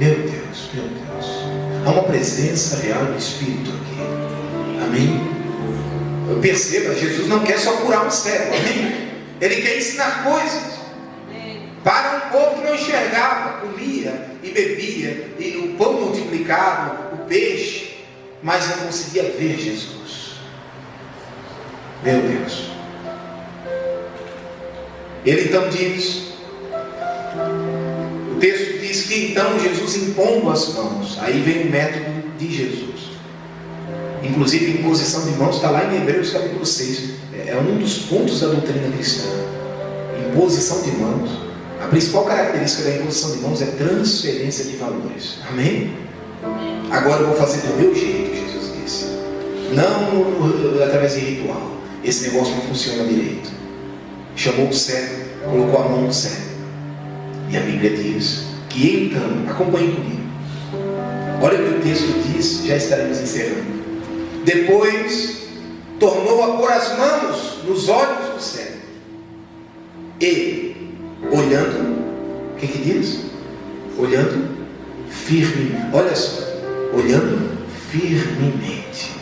[SPEAKER 1] Meu Deus, meu Deus. Há uma presença real do Espírito aqui. Amém? Perceba, Jesus não quer só curar um cego. Amém? Ele quer ensinar coisas para um povo que não enxergava, comia e bebia, e o pão multiplicado, o peixe, mas não conseguia ver Jesus. Meu Deus. Ele então diz, o texto diz que então Jesus impondo as mãos, aí vem o método de Jesus. Inclusive a imposição de mãos está lá em Hebreus capítulo 6, é um dos pontos da doutrina cristã. Imposição de mãos. A principal característica da imposição de mãos é transferência de valores. Amém? Agora eu vou fazer do meu jeito, Jesus disse. Não através de ritual. Esse negócio não funciona direito. Chamou o cego, colocou a mão no cego. E a Bíblia diz que então, acompanhe comigo. Olha o que o texto diz, já estaremos encerrando. Depois, tornou a pôr as mãos nos olhos do cego. E, olhando, o que diz? Olhando firmemente. Olha só, olhando firmemente.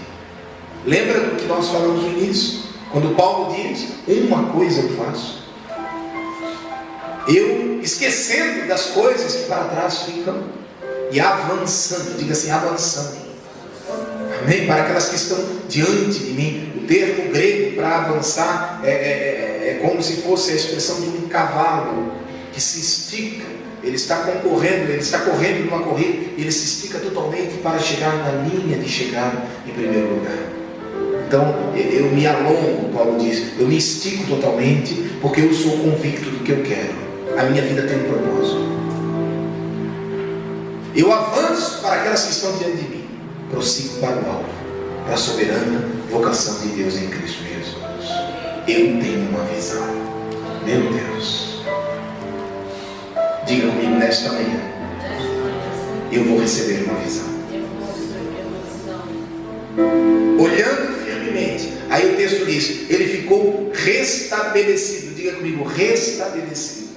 [SPEAKER 1] Lembra do que nós falamos no início? Quando Paulo diz, uma coisa eu faço. Eu, esquecendo das coisas que para trás ficam, e avançando, diga assim, avançando. Amém? Para aquelas que estão diante de mim. O termo grego para avançar é como se fosse a expressão de um cavalo que se estica. Ele está concorrendo, ele está correndo numa corrida, e ele se estica totalmente para chegar na linha de chegada em primeiro lugar. Então, eu me alongo, Paulo diz, eu me estico totalmente, porque eu sou convicto do que eu quero. A minha vida tem um propósito. Eu avanço para aquelas que estão diante de mim, prossigo para o alvo, para a soberana vocação de Deus em Cristo Jesus. Eu tenho uma visão. Meu Deus. Diga comigo nesta manhã, eu vou receber uma visão. Olhando firmemente. Aí o texto diz, ele ficou restabelecido. Diga comigo, restabelecido.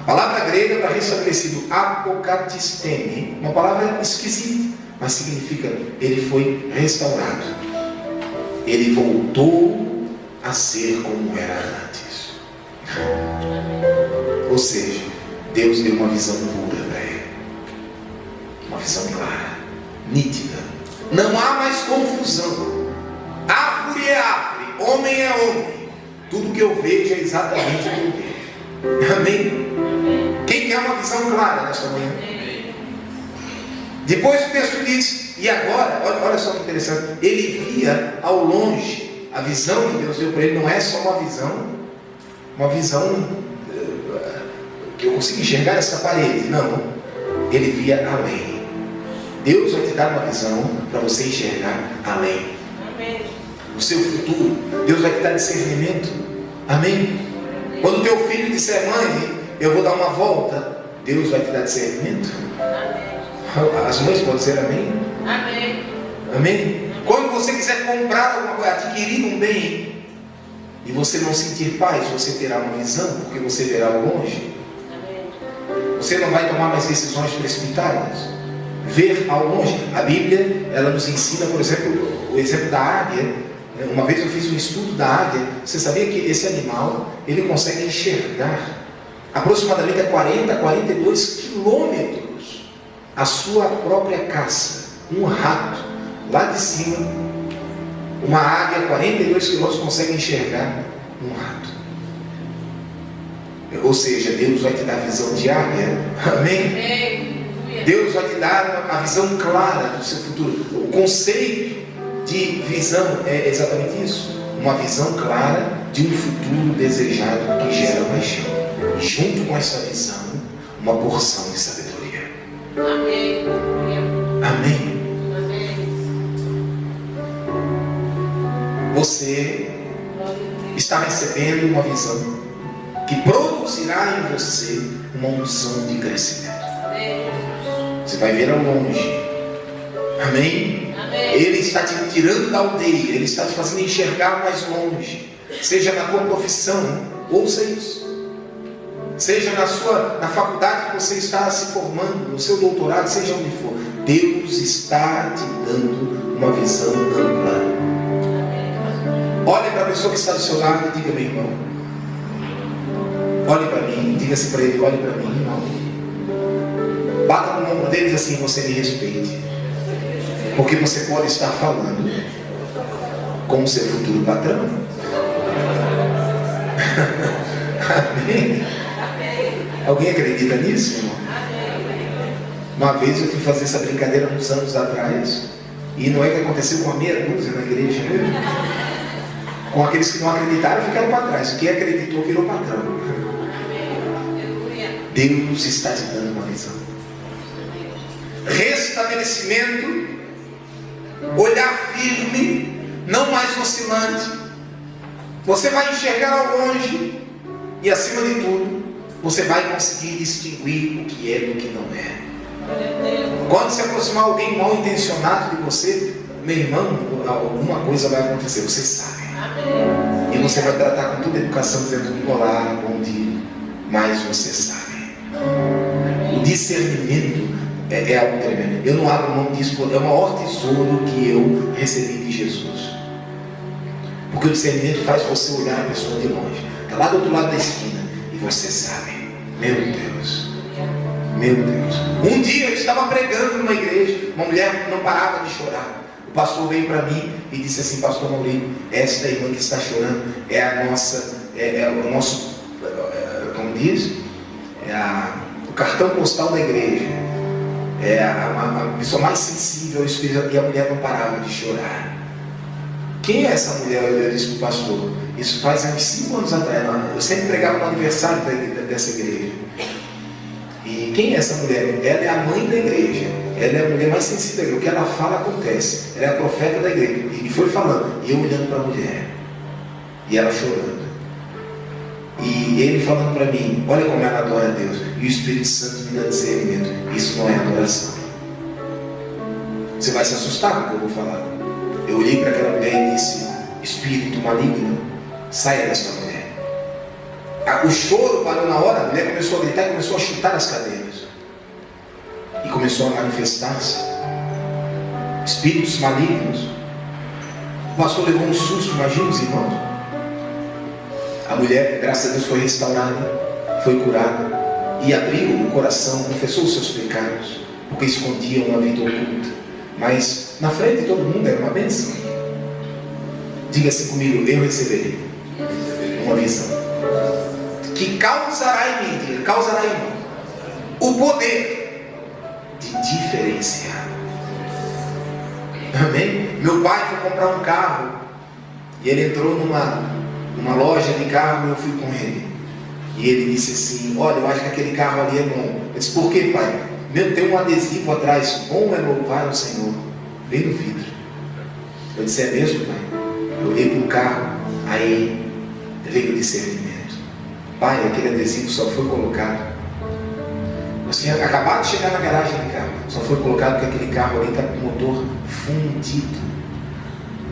[SPEAKER 1] A palavra grega para restabelecido, apokatistemi, uma palavra esquisita, mas significa ele foi restaurado. Ele voltou a ser como era antes. Ou seja, Deus deu uma visão pura para ele, uma visão clara. nítida. Não há mais confusão. Árvore é árvore, homem é homem. Tudo que eu vejo é exatamente o que eu vejo. Amém? Quem quer uma visão clara nesta manhã? Depois o texto diz, e agora, olha só que interessante, ele via ao longe, a visão que Deus deu para ele não é só uma visão que eu consigo enxergar essa parede, não, ele via além. Deus vai te dar uma visão para você enxergar além. Amém. O seu futuro, Deus vai te dar discernimento. Amém? Quando o teu filho disser, mãe, eu vou dar uma volta, Deus vai te dar discernimento. Amém. As mães podem dizer amém? Amém. Amém? Quando você quiser comprar alguma coisa, adquirir um bem, e você não sentir paz, você terá uma visão, porque você verá ao longe. Amém. Você não vai tomar mais decisões precipitadas. Ver ao longe. A Bíblia, ela nos ensina, por exemplo, o exemplo da águia. Uma vez eu fiz um estudo da águia. Você sabia que esse animal, ele consegue enxergar aproximadamente a 40, 42 quilômetros a sua própria caça. Um rato, lá de cima, uma águia a 42 quilômetros consegue enxergar um rato. Ou seja, Deus vai te dar visão de águia. Amém? Deus vai te dar a visão clara do seu futuro. O conceito de visão é exatamente isso. Uma visão clara de um futuro desejado que gera paixão. E junto com essa visão, uma porção de sabedoria. Amém. Amém. Você está recebendo uma visão que produzirá em você uma unção de crescimento. Você vai ver ao longe. Amém? Amém? Ele está te tirando da aldeia, ele está te fazendo enxergar mais longe. Seja na tua profissão, ouça isso. Seja na faculdade que você está se formando, no seu doutorado, seja onde for. Deus está te dando uma visão ampla. Olhe para a pessoa que está do seu lado e diga, meu irmão, olhe para mim, diga-se para ele, olhe para mim, irmão. Bata no ombro dele e diz assim, você me respeite. Porque você pode estar falando com o seu futuro patrão. Amém? Alguém acredita nisso, irmão? Uma vez eu fui fazer essa brincadeira uns anos atrás. E não é que aconteceu com uma meia dúzia na igreja mesmo. Com aqueles que não acreditaram ficaram para trás. Quem acreditou virou patrão. Deus está te dando uma visão. Restabelecimento, olhar firme, não mais oscilante. Você vai enxergar ao longe e, acima de tudo, você vai conseguir distinguir o que é do que não é. Quando se aproximar alguém mal intencionado de você, meu irmão, alguma coisa vai acontecer, você sabe. E você vai tratar com toda a educação, dizendo, olá, bom dia, mas você sabe. O discernimento é algo tremendo. Eu não abro mão disso, é o maior tesouro que eu recebi de Jesus. Porque o discernimento faz você olhar a pessoa de longe. Está lá do outro lado da esquina e você sabe. Meu Deus. Meu Deus. Um dia eu estava pregando numa igreja, uma mulher não parava de chorar. O pastor veio para mim e disse assim, pastor Maurício, esta irmã que está chorando é a nossa, o nosso, como diz? O cartão postal da igreja. É a pessoa mais sensível ao Espírito, e a mulher não parava de chorar. Quem é essa mulher? Eu disse para o pastor, isso faz uns 5 anos atrás. Eu sempre pregava no aniversário dessa igreja. E quem é essa mulher? Ela é a mãe da igreja. Ela é a mulher mais sensível da igreja. O que ela fala acontece. Ela é a profeta da igreja. E foi falando, e eu olhando para a mulher, e ela chorando, e ele falando para mim, olha como ela adora a Deus, e o Espírito Santo me dá discernimento. Isso não é adoração. Você vai se assustar com o que eu vou falar. Eu olhei para aquela mulher e disse, espírito maligno, saia desta mulher. O choro parou na hora, a mulher começou a gritar e começou a chutar as cadeiras. E começou a manifestar-se espíritos malignos. O pastor levou um susto, imagina os irmãos. A mulher, graças a Deus, foi restaurada, foi curada e abriu o coração, confessou os seus pecados, porque escondia uma vida oculta. mas na frente de todo mundo era uma bênção. Diga assim comigo: eu receberei uma visão que causará em mim o poder de diferenciar. Amém? Meu pai foi comprar um carro e ele entrou numa loja de carro e eu fui com ele. E ele disse assim: olha, eu acho que aquele carro ali é bom. Eu disse: por quê, pai? Meu, tem um adesivo atrás: bom é louvar o Senhor, bem no vidro. Eu disse: é mesmo, pai? Eu olhei para o carro, aí veio o discernimento. Pai, aquele adesivo só foi colocado. Nós tínhamos acabado de chegar na garagem do carro, só foi colocado porque aquele carro ali está com o motor fundido,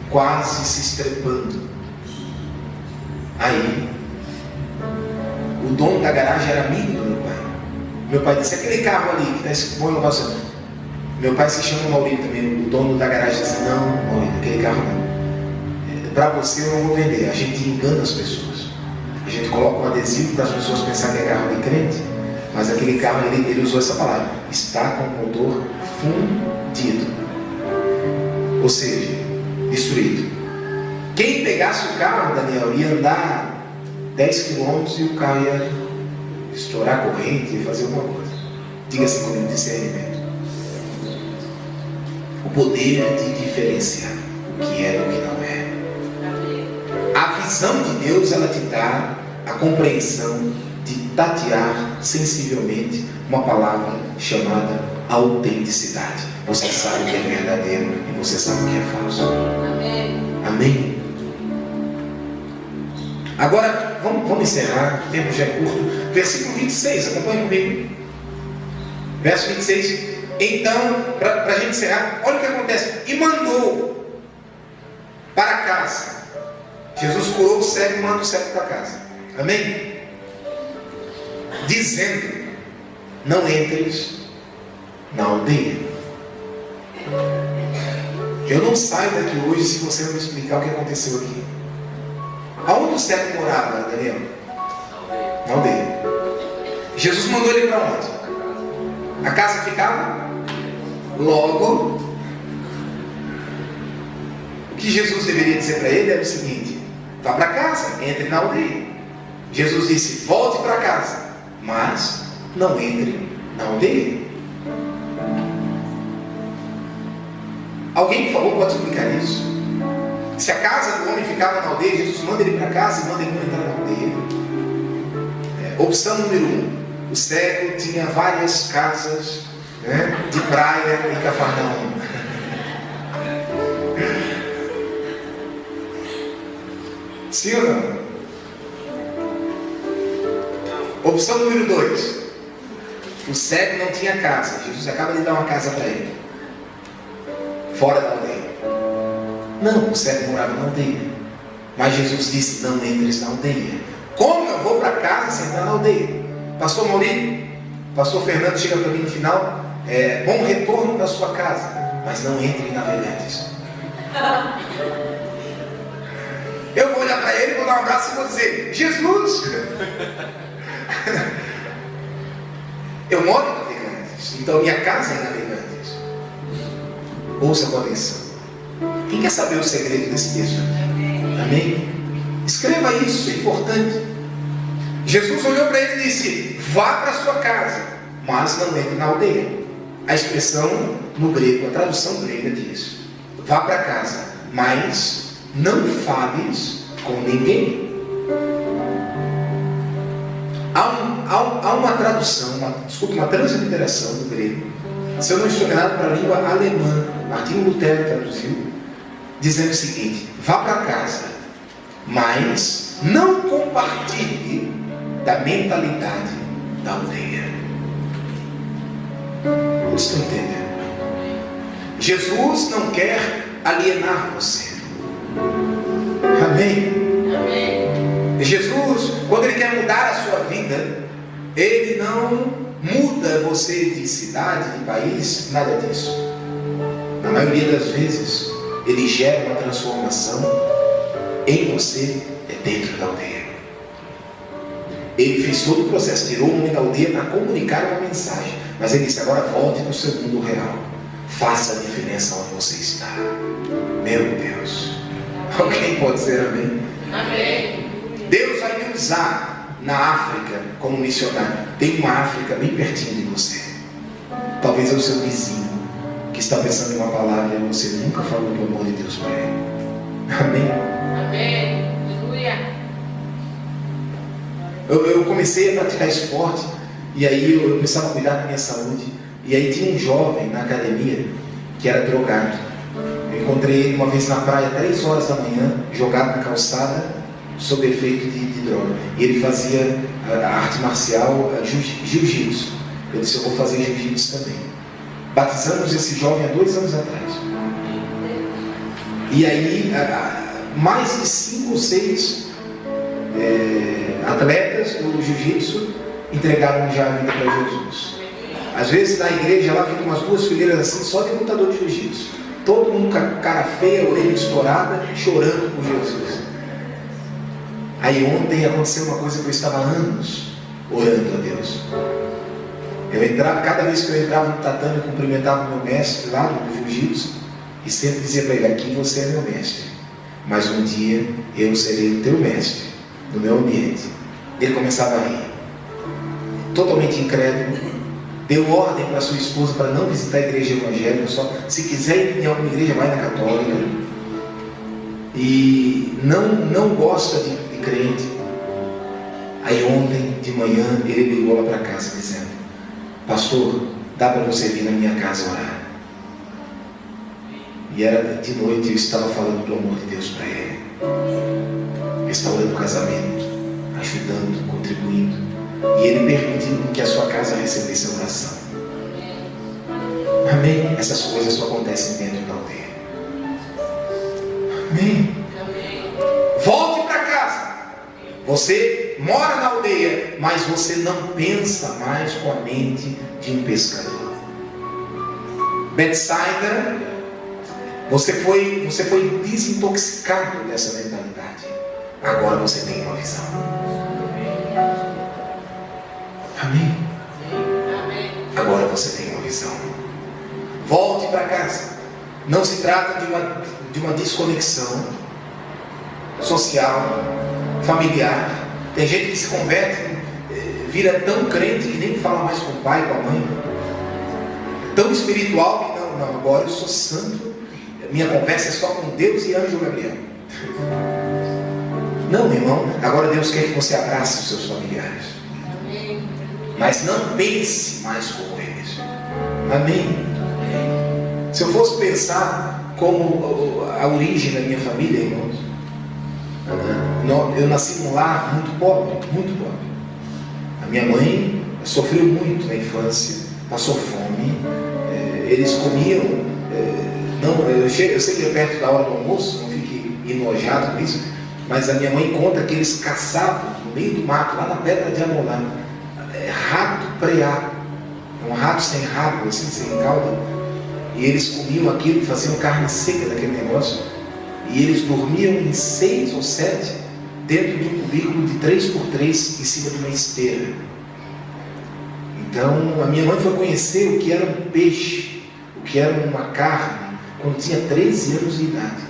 [SPEAKER 1] quase se estrepando. Aí o dono da garagem era amigo do meu pai. Meu pai disse: aquele carro ali que está escrito bom louvar o Senhor. Meu pai se chama Maurício também. O dono da garagem disse: não, Maurício, aquele carro não. Para você eu não vou vender. A gente engana as pessoas. A gente coloca um adesivo para as pessoas pensarem que é carro de crente. Mas aquele carro, ele usou essa palavra: está com o motor fundido. Ou seja, destruído. Quem pegasse o carro, Daniel, ia andar 10 quilômetros e o carro ia estourar a corrente e fazer alguma coisa. Diga assim comigo: discernimento. O poder de diferenciar o que é do que não é. A visão de Deus, ela te dá a compreensão de tatear sensivelmente uma palavra chamada autenticidade. Você sabe o que é verdadeiro e você sabe o que é falso. Amém? Amém? Agora, vamos encerrar, o tempo já é curto. Versículo 26, acompanhe comigo. Verso 26. Então, para a gente encerrar, olha o que acontece. E mandou para casa. Jesus curou o cego e manda o cego para casa. Amém? Dizendo: não entres na aldeia. Eu não saio daqui hoje se você não me explicar o que aconteceu aqui. Aonde o cego morava, Daniel? Na aldeia. Jesus mandou ele para onde? A casa ficava? Logo, o que Jesus deveria dizer para ele era o seguinte: vá para casa, entre na aldeia. Jesus disse: volte para casa, mas não entre na aldeia. Alguém, por favor, pode explicar isso? Se a casa do homem ficava na aldeia, Jesus manda ele para casa e manda ele não entrar na aldeia. Opção número 1: o cego tinha várias casas, né, de praia em Cafarnaum. Sim ou não? Opção número 2: o cego não tinha casa. Jesus acaba de dar uma casa para ele, fora da aldeia. Não, o cego morava na aldeia. Mas Jesus disse: não entres na aldeia. Como eu vou para casa sem entrar na aldeia? Pastor Maurício, Pastor Fernando chega para mim no final: bom retorno para sua casa, mas não entre em Navegantes. Eu vou olhar para ele, vou dar um abraço e vou dizer: Jesus, eu moro em Navegantes, então minha casa é em Navegantes. Ouça com atenção. Quem quer saber o segredo desse texto? Amém? Escreva isso, é importante. Jesus olhou para ele e disse: vá para sua casa, mas não entre na aldeia. A expressão no grego, a tradução grega diz: vá para casa, mas não fales com ninguém. Há uma tradução, uma transliteração do grego, se eu não estou enganado, para a língua alemã. Martinho Lutero traduziu dizendo o seguinte: vá para casa, mas não compartilhe da mentalidade da aldeia. Vocês estão entendendo? Jesus não quer alienar você. Amém? Amém. Jesus, quando Ele quer mudar a sua vida, Ele não muda você de cidade, de país, nada disso. Na maioria das vezes, Ele gera uma transformação em você, dentro da aldeia. Ele fez todo o processo, tirou o homem da aldeia para comunicar uma mensagem, mas Ele disse: agora volte para o seu mundo real. Faça a diferença onde você está. Meu Deus. Alguém pode dizer amém?
[SPEAKER 2] Amém.
[SPEAKER 1] Deus vai me usar na África como missionário. Tem uma África bem pertinho de você. Talvez é o seu vizinho que está pensando em uma palavra e você nunca falou do amor de Deus para ele. Amém?
[SPEAKER 2] Amém. Aleluia.
[SPEAKER 1] Eu comecei a praticar esporte e aí eu precisava cuidar da minha saúde. E aí tinha um jovem na academia que era drogado. Eu encontrei ele uma vez na praia, 3 horas da manhã, jogado na calçada, sob efeito de droga. E ele fazia a arte marcial, jiu-jitsu. Eu disse, eu vou fazer jiu-jitsu também. Batizamos esse jovem há 2 anos atrás. E aí, mais de 5 ou 6 atletas do jiu-jitsu entregaram já a vida para Jesus. Às vezes na igreja lá ficam umas 2 fileiras assim, só de lutador de jiu-jitsu. Todo mundo com a cara feia, orelha estourada, chorando por Jesus. Aí ontem aconteceu uma coisa que eu estava há anos orando a Deus. Cada vez que eu entrava no tatame, eu cumprimentava o meu mestre lá do jiu-jitsu e sempre dizia para ele, aqui você é meu mestre, mas um dia eu serei o teu mestre, no meu ambiente. Ele começava a rir, totalmente incrédulo, deu ordem para sua esposa para não visitar a igreja evangélica, só se quiser ir em alguma igreja, vai na católica, e não gosta de crente. Aí ontem de manhã ele ligou lá para casa dizendo, pastor, dá para você vir na minha casa orar? E era de noite, eu estava falando do amor de Deus para ele, restaurando o casamento, ajudando, contribuindo, e ele permitindo que a sua casa recebesse a oração. Amém? Essas coisas só acontecem dentro da aldeia. Amém? Volte para casa. Você mora na aldeia, mas você não pensa mais com a mente de um pescador. Betsaida, você foi desintoxicado dessa mentalidade. Agora você tem uma visão. Amém? Agora você tem uma visão. Volte para casa. Não se trata de uma desconexão social, familiar. Tem gente que se converte, vira tão crente que nem fala mais com o pai, com a mãe. Tão espiritual que não, agora eu sou santo, minha conversa é só com Deus e anjo Gabriel. Não, meu irmão, agora Deus quer que você abrace os seus familiares. Mas não pense mais como eles. Amém? Se eu fosse pensar como a origem da minha família, irmãos, eu nasci num lar muito pobre, muito pobre. A minha mãe sofreu muito na infância, passou fome, eles comiam, eu sei que é perto da hora do almoço, não fique enojado com isso, mas a minha mãe conta que eles caçavam no meio do mato, lá na pedra de Amolá, rato preá, um rato sem rabo, assim, sem cauda, e eles comiam aquilo, faziam carne seca daquele negócio, e eles dormiam em 6 ou 7 dentro de um cubículo de 3x3 em cima de uma esteira. Então a minha mãe foi conhecer o que era um peixe, o que era uma carne, quando tinha 13 anos de idade.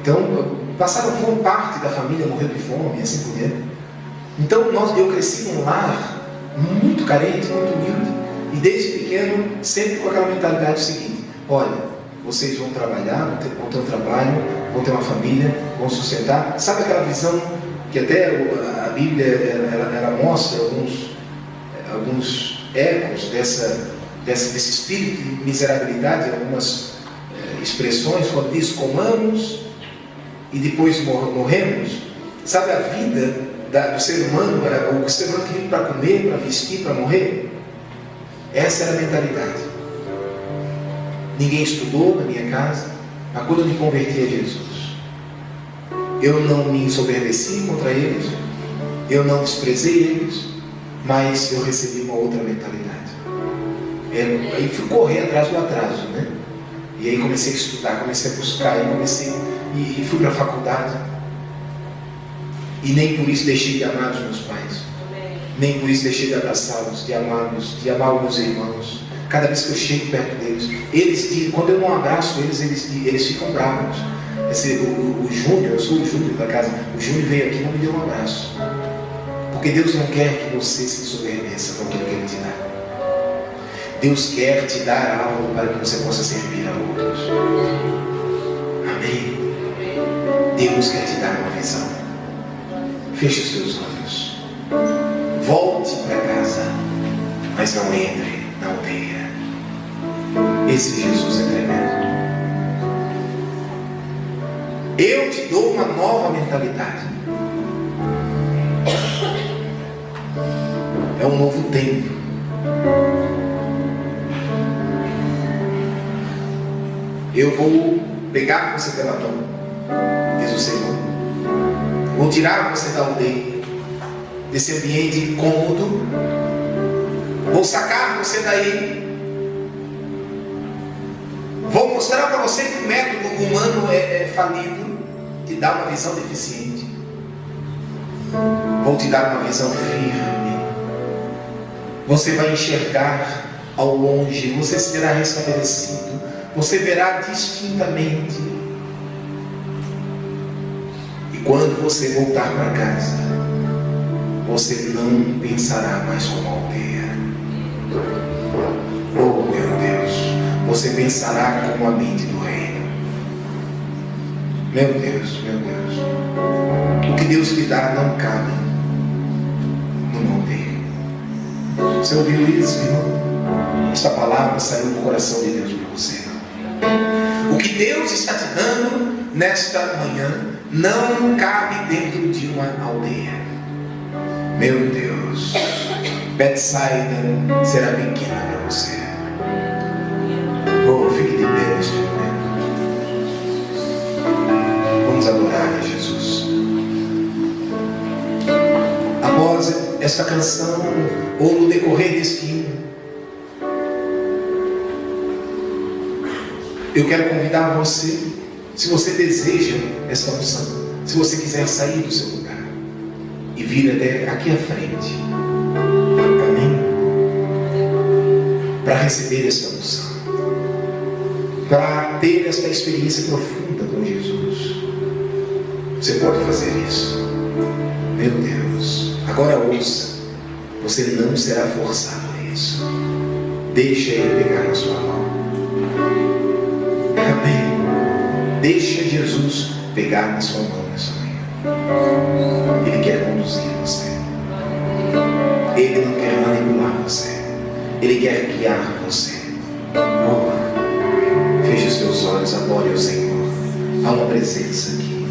[SPEAKER 1] Então passaram fome, parte da família morreu de fome, assim por diante. Então eu cresci num lar muito carente, muito humilde, e desde pequeno sempre com aquela mentalidade seguinte: olha, vocês vão trabalhar, vão ter um trabalho, vão ter uma família, vão sustentar. Sabe aquela visão que até a Bíblia ela mostra alguns ecos desse espírito de miserabilidade, algumas expressões, quando diz comamos e depois morremos. Sabe a vida do ser humano, o ser humano que vive para comer, para vestir, para morrer? Essa era a mentalidade. Ninguém estudou na minha casa, mas quando eu me converti a Jesus, eu não me ensoberbeci contra eles, eu não desprezei eles, mas eu recebi uma outra mentalidade. Aí fui correr atrás do atraso, né? E aí comecei a estudar, comecei a buscar, e fui para a faculdade. E nem por isso deixei de amar os meus pais, nem por isso deixei de abraçá-los, de amá-los, de amar os meus irmãos, Cada vez que eu chego perto deles, eles dizem, quando eu não abraço eles, eles ficam bravos. O Júnior, eu sou o Júnior da casa, o Júnior veio aqui e não me deu um abraço. Porque Deus não quer que você se ensoberbeça com aquilo que Ele te dá. Deus quer te dar algo para que você possa servir a outros. Amém? Deus quer te dar uma visão. Feche os teus olhos. Volte para casa, mas não entre na aldeia. Esse Jesus é tremendo. Eu te dou uma nova mentalidade. É um novo tempo. Eu vou pegar você pela mão, diz o Senhor. Vou tirar você da aldeia, desse ambiente incômodo. Vou sacar você daí. Vou mostrar para você que o método humano é falido, te dá uma visão deficiente. Vou te dar uma visão firme. Você vai enxergar ao longe, você será restabelecido, você verá distintamente. E quando você voltar para casa, você não pensará mais como aldeia. Oh meu Deus, você pensará como a mente do reino. Meu Deus, meu Deus. O que Deus te dá não cabe numa aldeia. Você ouviu isso, irmão? Esta palavra saiu do coração de Deus para você. O que Deus está te dando nesta manhã não cabe dentro de uma aldeia. Meu Deus, Betsaida será pequena para você. Oh, fique de pé neste momento. Vamos adorar a Jesus. Após esta canção, ou no decorrer deste hino, eu quero convidar você, se você deseja esta unção, se você quiser sair do seu lugar e vir até aqui à frente, amém? Para receber esta unção, para ter esta experiência profunda com Jesus, você pode fazer isso. Meu Deus, agora ouça, você não será forçado a isso. Deixa Ele pegar na sua mão. Amém. Deixa Jesus pegar na sua mão nessa manhã. Ele quer conduzir você. Ele não quer manipular você. Ele quer guiar você. Oh, feche os teus olhos, adore o Senhor. Há uma presença aqui.